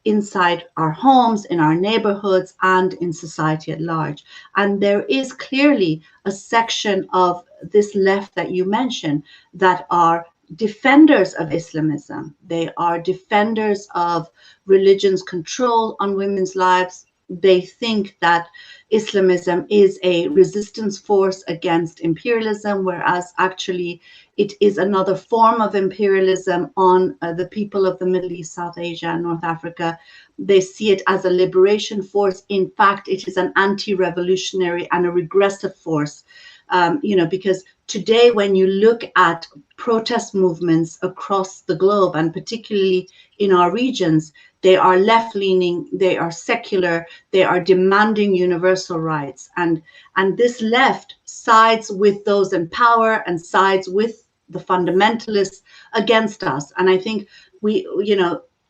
inside our homes, in our neighborhoods, and in society at large. And there is clearly a section of this left that you mentioned that are defenders of Islamism. They are defenders of religion's control on women's lives. They think that Islamism is a resistance force against imperialism, whereas actually it is another form of imperialism on the people of the Middle East, South Asia, and North Africa. They see it as a liberation force. In fact, it is an anti-revolutionary and a regressive force. Because today, when you look at protest movements across the globe, and particularly in our regions, they are left-leaning, they are secular, they are demanding universal rights. And this left sides with those in power and sides with the fundamentalists against us. And I think we,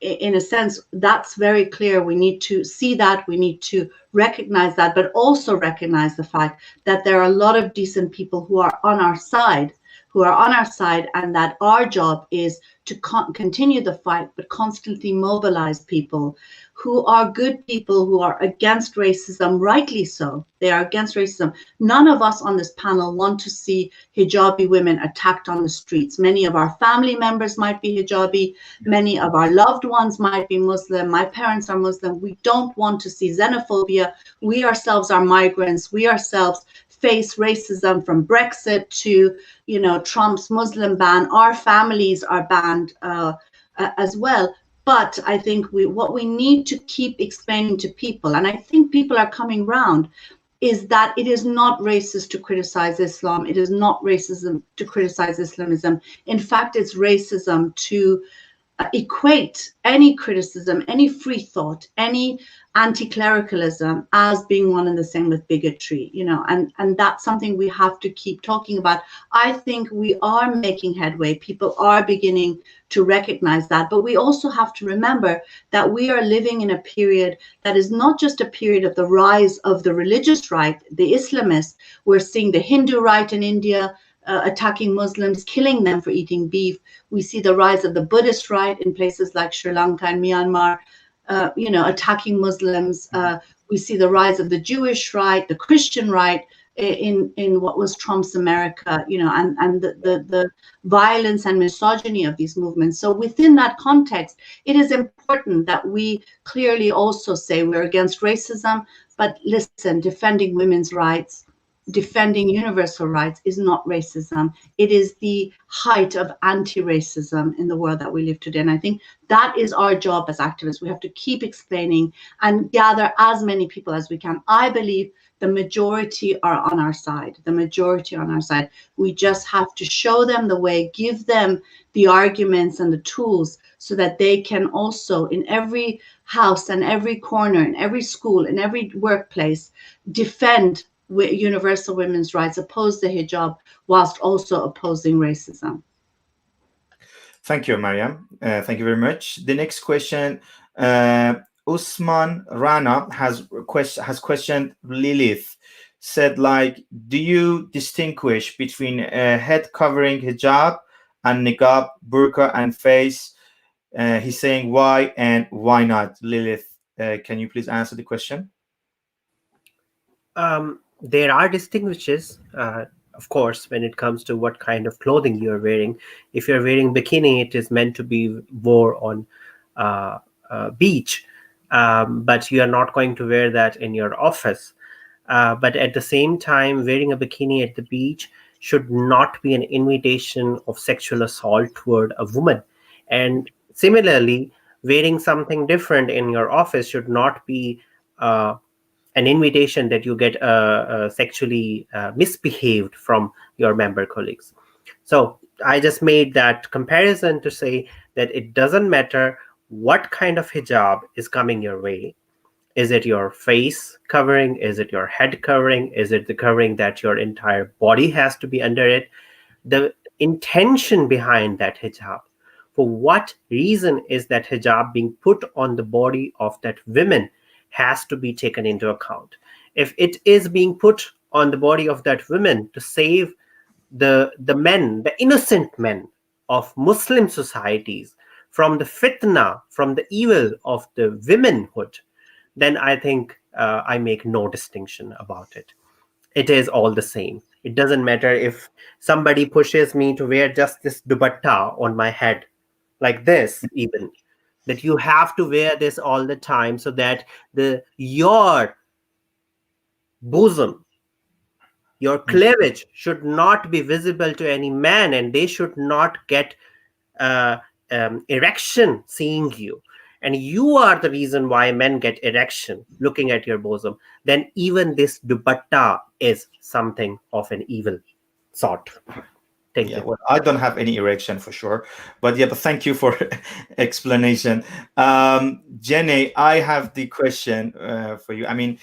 in a sense, that's very clear. We need to see that, we need to recognize that, but also recognize the fact that there are a lot of decent people who are on our side, and that our job is to continue the fight, but constantly mobilize people who are good people, who are against racism, rightly so. They are against racism. None of us on this panel want to see hijabi women attacked on the streets. Many of our family members might be hijabi. Many of our loved ones might be Muslim. My parents are Muslim. We don't want to see xenophobia. We ourselves are migrants. We ourselves face racism from Brexit to, Trump's Muslim ban. Our families are banned as well. But I think what we need to keep explaining to people, and I think people are coming round, is that it is not racist to criticize Islam. It is not racism to criticize Islamism. In fact, it's racism to equate any criticism, any free thought, any anti-clericalism as being one and the same with bigotry, and that's something we have to keep talking about. I think we are making headway. People are beginning to recognize that, but we also have to remember that we are living in a period that is not just a period of the rise of the religious right, the Islamists. We're seeing the Hindu right in India attacking Muslims, killing them for eating beef. We see the rise of the Buddhist right in places like Sri Lanka and Myanmar, attacking Muslims. We see the rise of the Jewish right, the Christian right in what was Trump's America, and the violence and misogyny of these movements. So within that context, it is important that we clearly also say we're against racism, but listen, defending women's rights, defending universal rights is not racism. It is the height of anti-racism in the world that we live today. And I think that is our job as activists. We have to keep explaining and gather as many people as we can. I believe the majority are on our side. The majority are on our side. We just have to show them the way, give them the arguments and the tools so that they can also, in every house and every corner, in every school, in every workplace, defend universal women's rights, oppose the hijab, whilst also opposing racism. Thank you, Mariam. Thank you very much. The next question, Usman Rana has questioned Lilith. Said, like, do you distinguish between head covering hijab and niqab, burqa, and face? He's saying why and why not. Lilith, can you please answer the question? There are distinctions, of course, when it comes to what kind of clothing you're wearing. If you're wearing bikini, it is meant to be worn on beach, but you are not going to wear that in your office. But at the same time, wearing a bikini at the beach should not be an invitation of sexual assault toward a woman. And similarly, wearing something different in your office should not be an invitation that you get sexually misbehaved from your member colleagues. So I just made that comparison to say that it doesn't matter what kind of hijab is coming your way. Is it your face covering? Is it your head covering? Is it the covering that your entire body has to be under it? The intention behind that hijab, for what reason is that hijab being put on the body of that woman, has to be taken into account. If it is being put on the body of that woman to save the men, the innocent men of Muslim societies from the fitna, from the evil of the womanhood, then I think I make no distinction about it. It is all the same. It doesn't matter if somebody pushes me to wear just this dupatta on my head, like this, even that you have to wear this all the time so that your bosom, your cleavage should not be visible to any man, and they should not get uh, erection seeing you, and you are the reason why men get erection looking at your bosom, then even this dupatta is something of an evil sort. Thank Yeah, you. well, I don't have any erection for sure, but yeah, but thank you for explanation. Jenny, I have the question for you. I mean,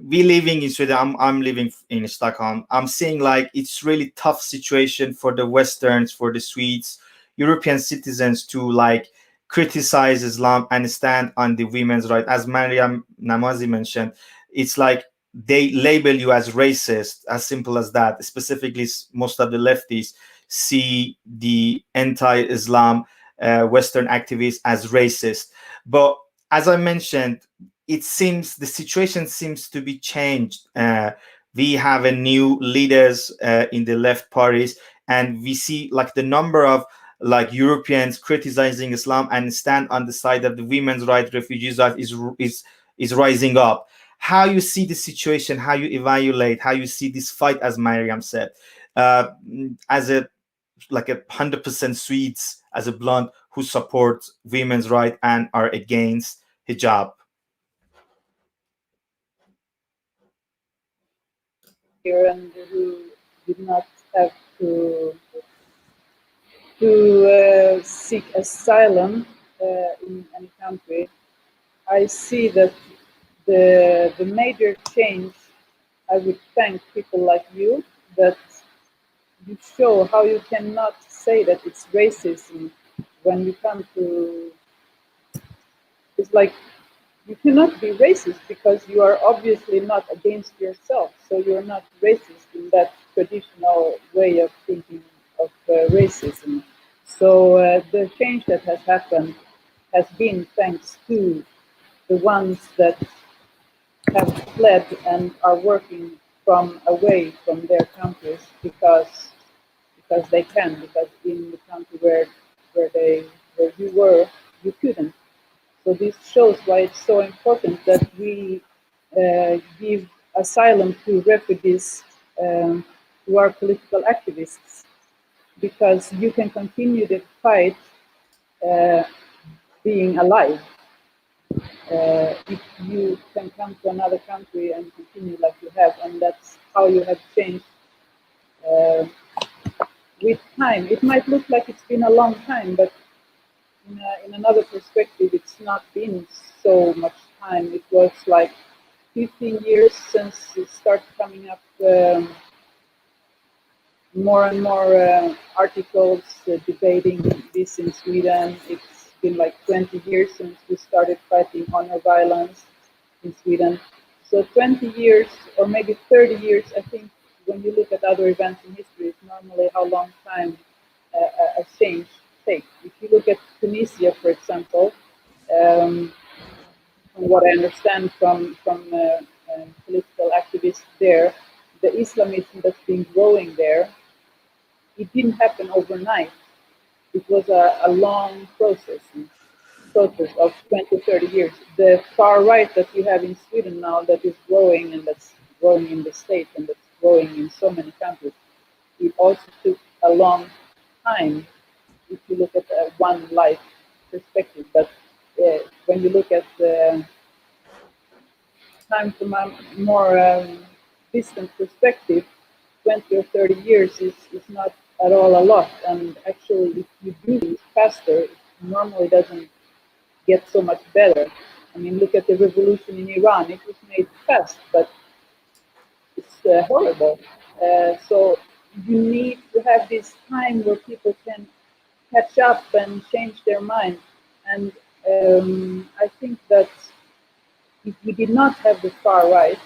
we living in Sweden. I'm living in Stockholm. I'm seeing like it's really tough situation for the Westerns, for the Swedes, European citizens to like criticize Islam and stand on the women's right. As Mariam Namazi mentioned, it's like they label you as racist, as simple as that. Specifically, most of the lefties see the anti-Islam Western activists as racist. But as I mentioned, it seems the situation seems to be changed. We have a new leaders in the left parties, and we see like the number of like Europeans criticizing Islam and stand on the side of the women's rights, refugees' rights is rising up. How you see the situation? How you evaluate? How you see this fight? As Mariam said, uh, as a like 100% Swedes, as a blonde who support women's rights and are against hijab. Here and who did not have to seek asylum in any country, I see that the major change, I would thank people like you that you show how you cannot say that it's racism when you come to, it's like you cannot be racist because you are obviously not against yourself, so you're not racist in that traditional way of thinking of racism. So the change that has happened has been thanks to the ones that have fled and are working from away from their countries because they can, because in the country where you were, you couldn't. So this shows why it's so important that we give asylum to refugees who are political activists, because you can continue the fight being alive. If you can come to another country and continue like you have, and that's how you have changed with time. It might look like it's been a long time, but in another perspective, it's not been so much time. It was like 15 years since it started coming up more and more articles debating this in Sweden. It's been like 20 years since we started fighting honor violence in Sweden. So 20 years or maybe 30 years, I think, when you look at other events in history, it's normally how long time a change takes. If you look at Tunisia, for example, from what I understand from political activists there, the Islamism that's been growing there, it didn't happen overnight. It was a long process of 20, 30 years. The far right that we have in Sweden now, that is growing, and that's growing in the States, and that's growing in so many countries, it also took a long time if you look at one life perspective. But when you look at the time from a more distant perspective, 20 or 30 years is not at all a lot. And actually, if you do things faster, it normally doesn't get so much better. I mean, look at the revolution in Iran. It was made fast, but it's horrible. So you need to have this time where people can catch up and change their mind. And I think that if we did not have the far right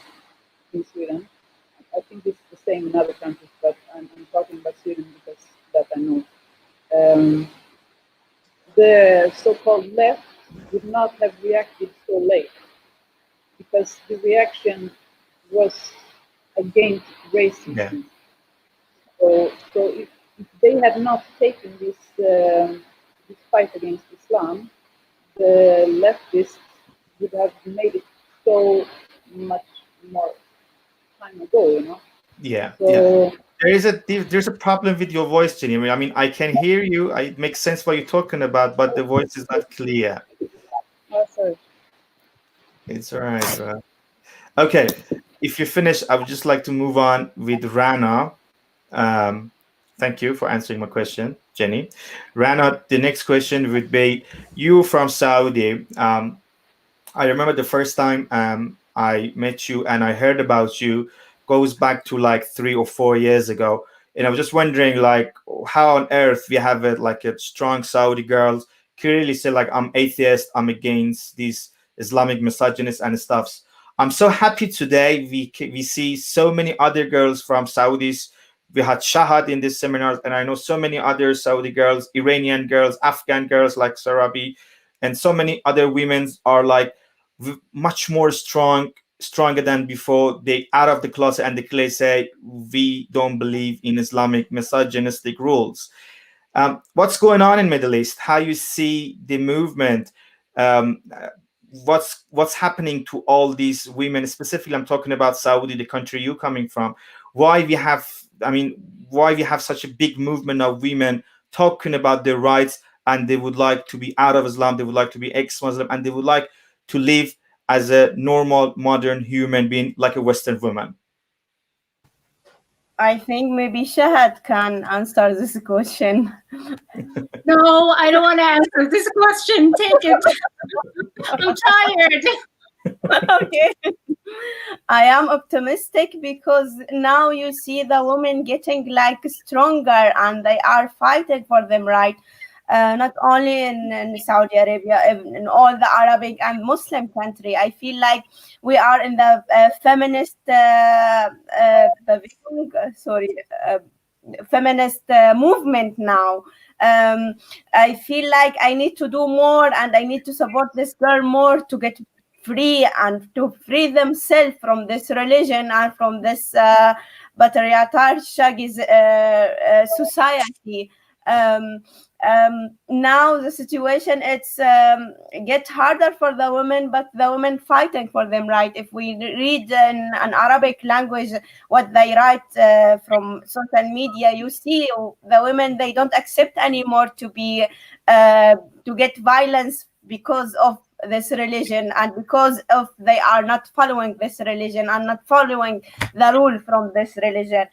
in Sweden, I think it's the same in other countries, but I'm talking about Sweden because that I know. The so-called left would not have reacted so late, because the reaction was against racism. Yeah. So if they had not taken this fight against Islam, the leftists would have made it so much more time ago, you know. Yeah. So There's a problem with your voice, Jenny. I mean, I can hear you. It makes sense what you're talking about, but the voice is not clear. oh, sorry. It's all right. Okay. If you're finished, I would just like to move on with Rana. Thank you for answering my question, Jenny. Rana, the next question would be, you from Saudi. I remember the first time I met you and I heard about you goes back to like 3 or 4 years ago. And I was just wondering, like, how on earth we have a strong Saudi girls clearly say, like, I'm atheist, I'm against these Islamic misogynists and stuffs. I'm so happy today we see so many other girls from Saudis. We had Shahad in this seminar, and I know so many other Saudi girls, Iranian girls, Afghan girls like Sarabi, and so many other women are like much more stronger than before. They out of the closet and they clearly say, we don't believe in Islamic misogynistic rules. What's going on in Middle East? How you see the movement? What's happening to all these women? Specifically, I'm talking about Saudi, the country you're coming from. Why we have such a big movement of women talking about their rights, and they would like to be out of Islam, they would like to be ex-Muslim, and they would like to live as a normal, modern human being, like a Western woman? I think maybe Shahad can answer this question. No, I don't want to answer this question. Take it. I'm tired. Okay. I am optimistic because now you see the women getting like stronger and they are fighting for them, right? Not only in Saudi Arabia, in all the Arabic and Muslim country. I feel like we are in the feminist feminist movement now. I feel like I need to do more and I need to support this girl more to get free and to free themselves from this religion and from this patriarchal society. Now the situation, it's get harder for the women, but the women fighting for them, right? If we read in an Arabic language what they write from social media, you see the women, they don't accept anymore to be to get violence because of this religion and because of they are not following this religion and not following the rule from this religion.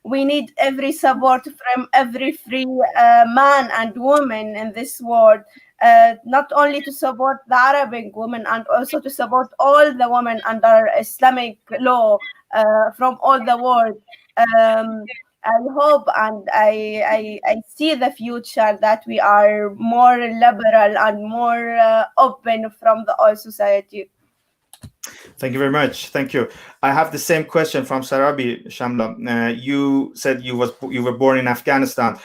We need every support from every free man and woman in this world, not only to support the Arabic women and also to support all the women under Islamic law from all the world. I hope and I see the future that we are more liberal and more open from the whole society. Thank you very much. Thank you. I have the same question from Sarabi Shamla. You said you were born in Afghanistan.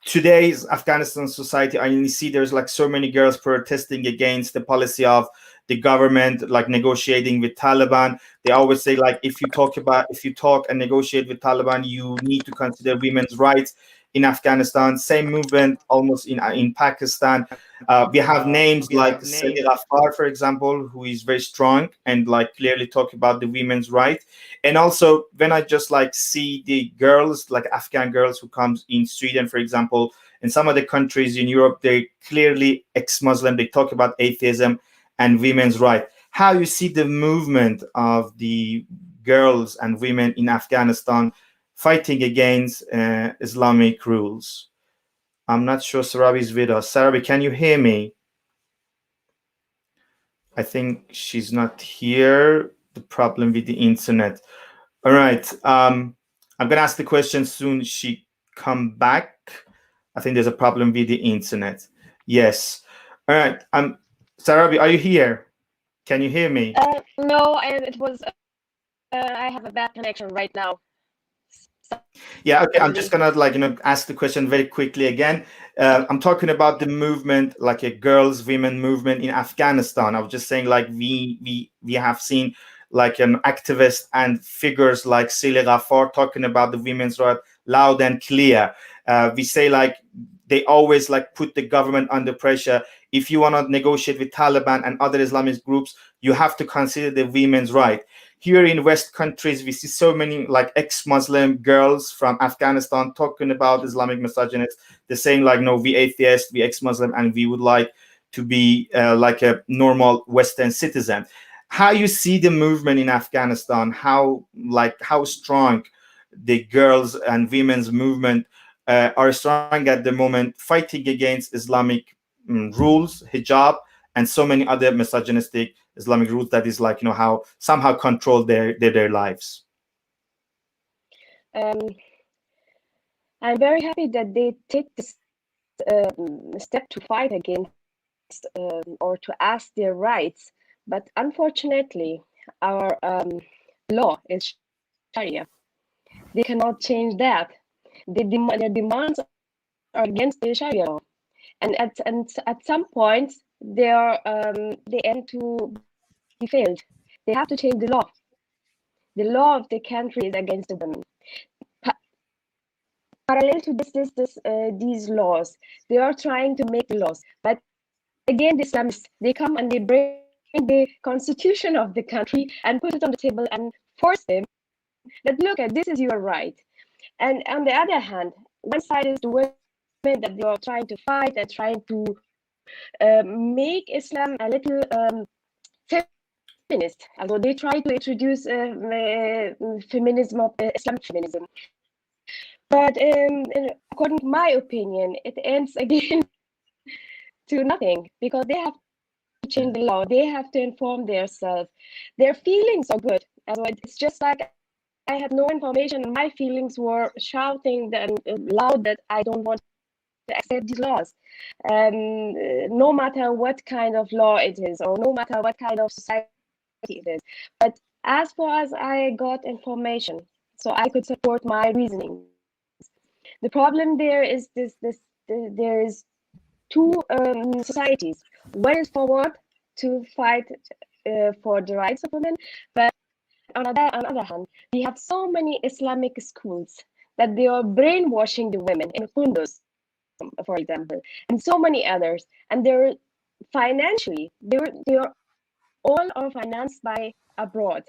Today's Afghanistan society, I see there's like so many girls protesting against the policy of the government, like negotiating with Taliban. They always say, like, if you talk and negotiate with Taliban, you need to consider women's rights. In Afghanistan, same movement almost in Pakistan. We have names like Sayyid Afar, for example, who is very strong and like clearly talk about the women's right. And also when I just like see the girls, like Afghan girls who comes in Sweden, for example, in some other countries in Europe, they clearly ex-Muslim, they talk about atheism and women's right. How you see the movement of the girls and women in Afghanistan fighting against Islamic rules. I'm not sure Sarabi is with us. Sarabi, can you hear me? I think she's not here. The problem with the internet. All right. I'm gonna ask the question soon she come back. I think there's a problem with the internet. Yes. All right. Sarabi, are you here? Can you hear me? No, and it was. I have a bad connection right now. Yeah, okay. I'm just gonna ask the question very quickly again. I'm talking about the movement, like a girls, women movement in Afghanistan. I was just saying, like we have seen like an activist and figures like Sile Ghaffar talking about the women's right loud and clear. We say like they always like put the government under pressure. If you want to negotiate with Taliban and other Islamist groups, you have to consider the women's right. Here in West countries, we see so many like ex-Muslim girls from Afghanistan talking about Islamic misogynists. They're saying like, no, we atheist, we ex-Muslim, and we would like to be like a normal Western citizen. How you see the movement in Afghanistan? How strong the girls and women's movement are strong at the moment, fighting against Islamic rules, hijab, and so many other misogynistic Islamic rules that is like, how somehow control their lives. I'm very happy that they take this step to fight against or to ask their rights. But unfortunately, our law is Sharia. They cannot change that. Their demands are against the Sharia law. And at some point, they end to be failed. They have to change the law. The law of the country is against the women. Parallel to these laws, they are trying to make the laws. But again, the Islamists, they come and they bring the constitution of the country and put it on the table and force them that, look, this is your right. And on the other hand, one side is the women that they are trying to fight and trying to make Islam a little feminist, although they try to introduce feminism of Islamic feminism. But according to my opinion, it ends again to nothing, because they have to change the law. They have to inform themselves. Their feelings are good. It's just like I had no information. My feelings were shouting loud that I don't want to accept these laws. No matter what kind of law it is, or no matter what kind of society it is. But as far as I got information, so I could support my reasoning. The problem there is there is two societies. One is forward to fight for the rights of women, but on the other hand, we have so many Islamic schools that they are brainwashing the women in Kunduz, for example, and so many others. And they're financially, they're all are financed by abroad.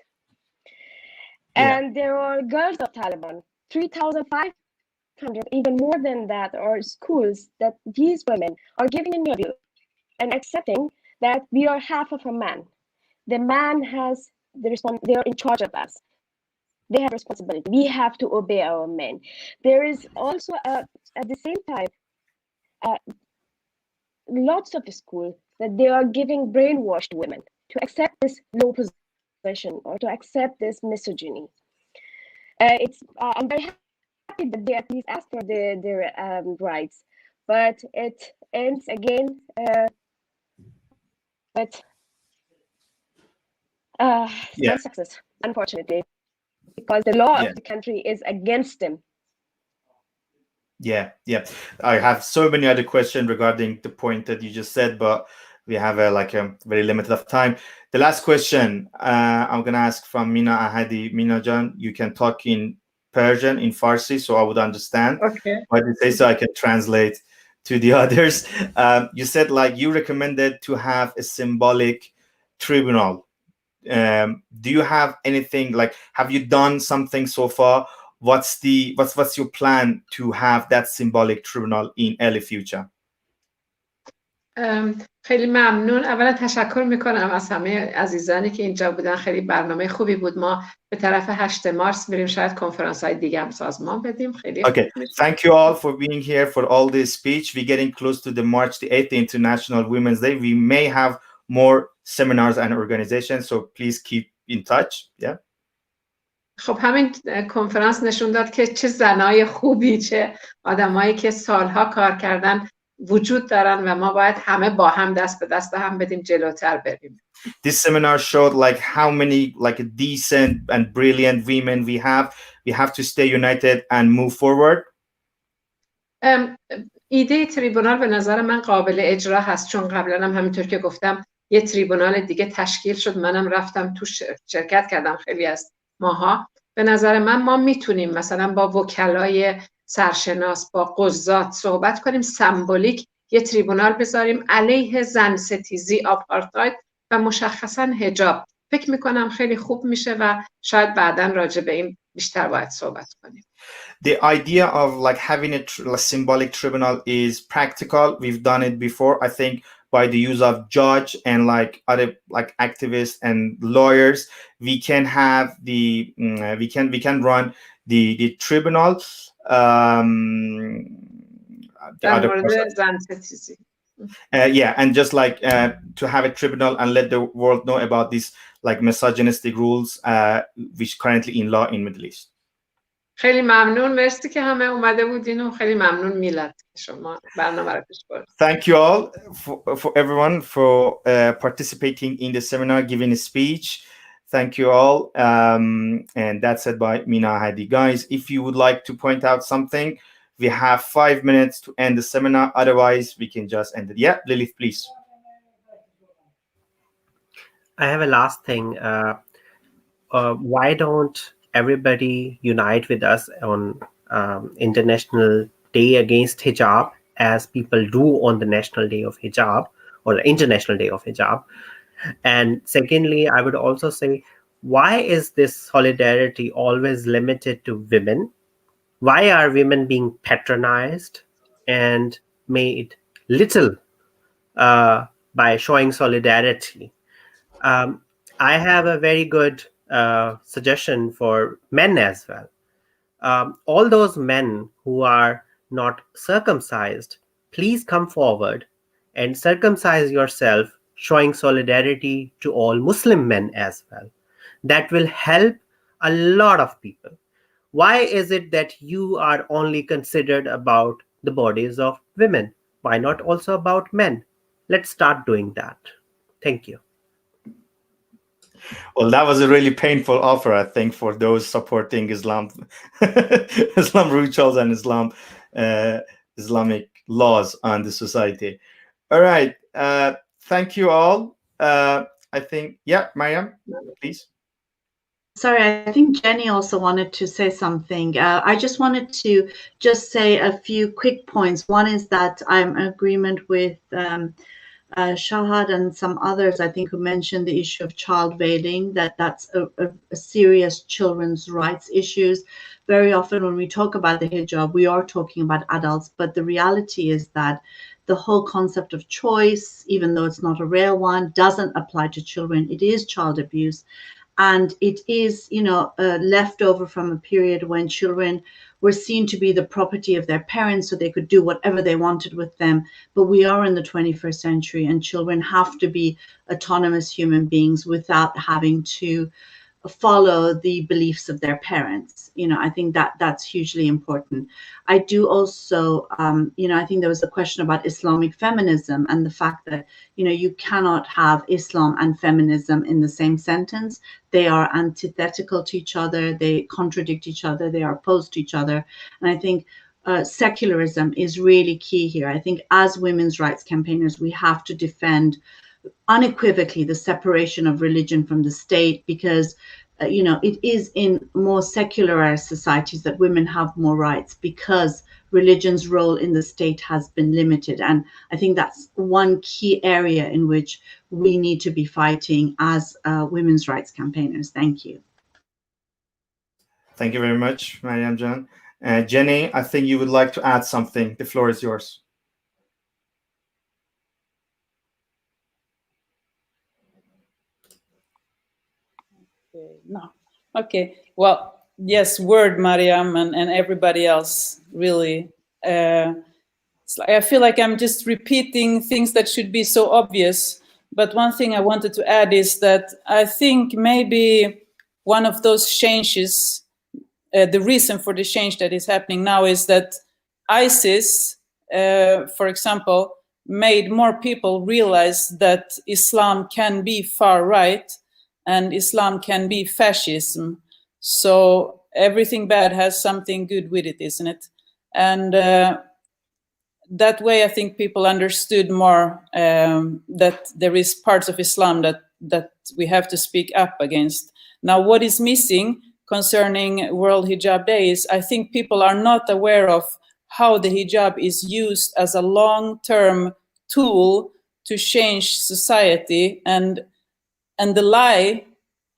Yeah. And there are girls of Taliban, 3,500, even more than that, are schools that these women are giving an interview and accepting that we are half of a man. The man has they're in charge of us. They have responsibility. We have to obey our men. There is also at the same time lots of schools that they are giving brainwashed women to accept this low position or to accept this misogyny. I'm very happy that they at least ask for their rights, but it ends again with success, unfortunately, because the law of the country is against them. Yeah. I have so many other questions regarding the point that you just said, but we have a very limited of time. The last question I'm gonna ask from Mina Ahadi. Mina Jan, you can talk in Persian, in Farsi, so I would understand. Okay. What you say, so I can translate to the others. You said you recommended to have a symbolic tribunal. Do you have anything have you done something so far? What's your plan to have that symbolic tribunal in early future? خیلی ممنون. اولا تشکر میکنم از همه عزیزانی که اینجا بودن. خیلی برنامه خوبی بود. ما به طرف 8 مارس میریم، شاید کنفرانس های دیگه هم سازمان بدیم. خیلی Okay, thank you all for being here, for all this speech. We're getting close to the March the 8th, the International Women's Day. We may have more seminars and organizations, so please keep in touch. Yeah. خب همین کنفرانس نشون داد که چه زنای خوبی، چه آدمایی که سالها کار کردن وجود دارن و ما باید همه با هم دست به دست هم بدیم جلوتر بریم. This seminar showed like how many like decent and brilliant women we have. We have to stay united and move forward. ایده تریبونال به نظر من قابل اجرا هست، چون قبلا هم همینطور که گفتم یه تریبونال دیگه تشکیل شد، منم رفتم تو شرکت کردم خیلی از ماها. به نظر من ما میتونیم مثلا با وکلای سرشناس، با قضات صحبت کنیم، سمبولیک یه تریبونال بذاریم علیه زن ستیزی، آپارتاید و مشخصا حجاب. فکر میکنم خیلی خوب میشه و شاید بعداً راجع به این بیشتر باید صحبت کنیم. The idea of like having a symbolic tribunal is practical. We've done it before, I think, by the use of judge and like other like activists and lawyers. We can have the we can run the tribunal. The other person. Yeah, and just like to have a tribunal and let the world know about these like misogynistic rules which currently in law in Middle East. خیلی ممنون، مرسی که همه اومده بودین و خیلی ممنون میلاد که شما برنامه رو پیش بردید. Thank you all for everyone for participating in the seminar, giving a speech. Thank you all. And that's said by Mina Ahadi. Guys, if you would like to point out something, we have 5 minutes to end the seminar. Otherwise, we can just end it. Yeah, Lilith, please. I have a last thing. Why don't everybody unite with us on International Day Against Hijab, as people do on the National Day of Hijab or the International Day of Hijab? And secondly, I would also say, why is this solidarity always limited to women? Why are women being patronized and made little by showing solidarity? I have a very good suggestion for men as well. All those men who are not circumcised, please come forward and circumcise yourself, showing solidarity to all Muslim men as well. That will help a lot of people. Why is it that you are only considered about the bodies of women? Why not also about men? Let's start doing that. Thank you. Well, that was a really painful offer, I think, for those supporting Islam, Islam rituals and Islamic laws on the society. All right. Thank you all. I think, yeah, Mariam, please. Sorry, I think Jenny also wanted to say something. I just wanted to just say a few quick points. One is that I'm in agreement with Shahad and some others, I think, who mentioned the issue of child veiling, that's a serious children's rights issues. Very often when we talk about the hijab, we are talking about adults, but the reality is that the whole concept of choice, even though it's not a real one, doesn't apply to children. It is child abuse. And it is, left over from a period when children were seen to be the property of their parents, so they could do whatever they wanted with them. But we are in the 21st century, and children have to be autonomous human beings without having to follow the beliefs of their parents. I think that's hugely important. I do also, I think there was a question about Islamic feminism and the fact that, you cannot have Islam and feminism in the same sentence. They are antithetical to each other. They contradict each other. They are opposed to each other. And I think secularism is really key here. I think as women's rights campaigners, we have to defend unequivocally the separation of religion from the state, because it is in more secularized societies that women have more rights, because religion's role in the state has been limited. And I think that's one key area in which we need to be fighting as women's rights campaigners. Thank you. Thank you very much, Mariam Jan. Jenny, I think you would like to add something. The floor is yours. Okay, no. Okay, well, yes, word, Mariam, and everybody else, really. It's like, I feel like I'm just repeating things that should be so obvious. But one thing I wanted to add is that I think maybe one of those changes, the reason for the change that is happening now is that ISIS, for example, made more people realize that Islam can be far right and Islam can be fascism. So everything bad has something good with it, isn't it? And that way, I think people understood more that there is parts of Islam that we have to speak up against. Now, what is missing concerning World Hijab Day is I think people are not aware of how the hijab is used as a long-term tool to change society, and the lie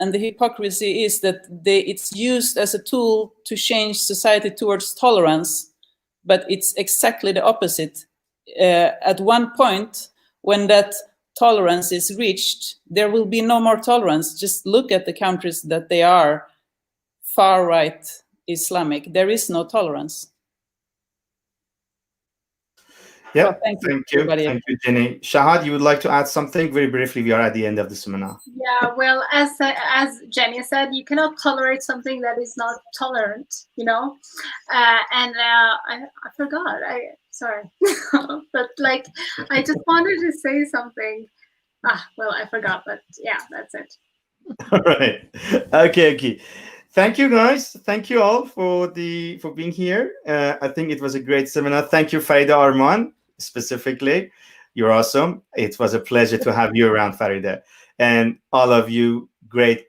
and the hypocrisy is that it's used as a tool to change society towards tolerance, but it's exactly the opposite. At one point, when that tolerance is reached, there will be no more tolerance. Just look at the countries that they are far right Islamic. There is no tolerance. Yeah, Well, thank you, thank you, Jenny. Shahad, you would like to add something very briefly? We are at the end of the seminar. Yeah, well, as Jenny said, you cannot tolerate something that is not tolerant, you know. And I forgot. Sorry, but like I just wanted to say something. Well, I forgot, but yeah, that's it. All right. Okay. Thank you, guys. Thank you all for being here. I think it was a great seminar. Thank you, Farida Armand, specifically. You're awesome. It was a pleasure to have you around, Farida, and all of you great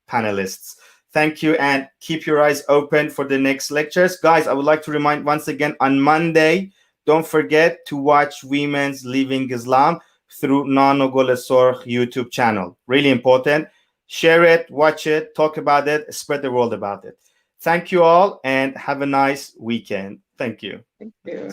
panelists. Thank you, and keep your eyes open for the next lectures. Guys, I would like to remind once again, on Monday, don't forget to watch Women's Living Islam through Nano Golesorg YouTube channel. Really important. Share it, watch it, talk about it, spread the word about it. Thank you all, and have a nice weekend. Thank you. Thank you.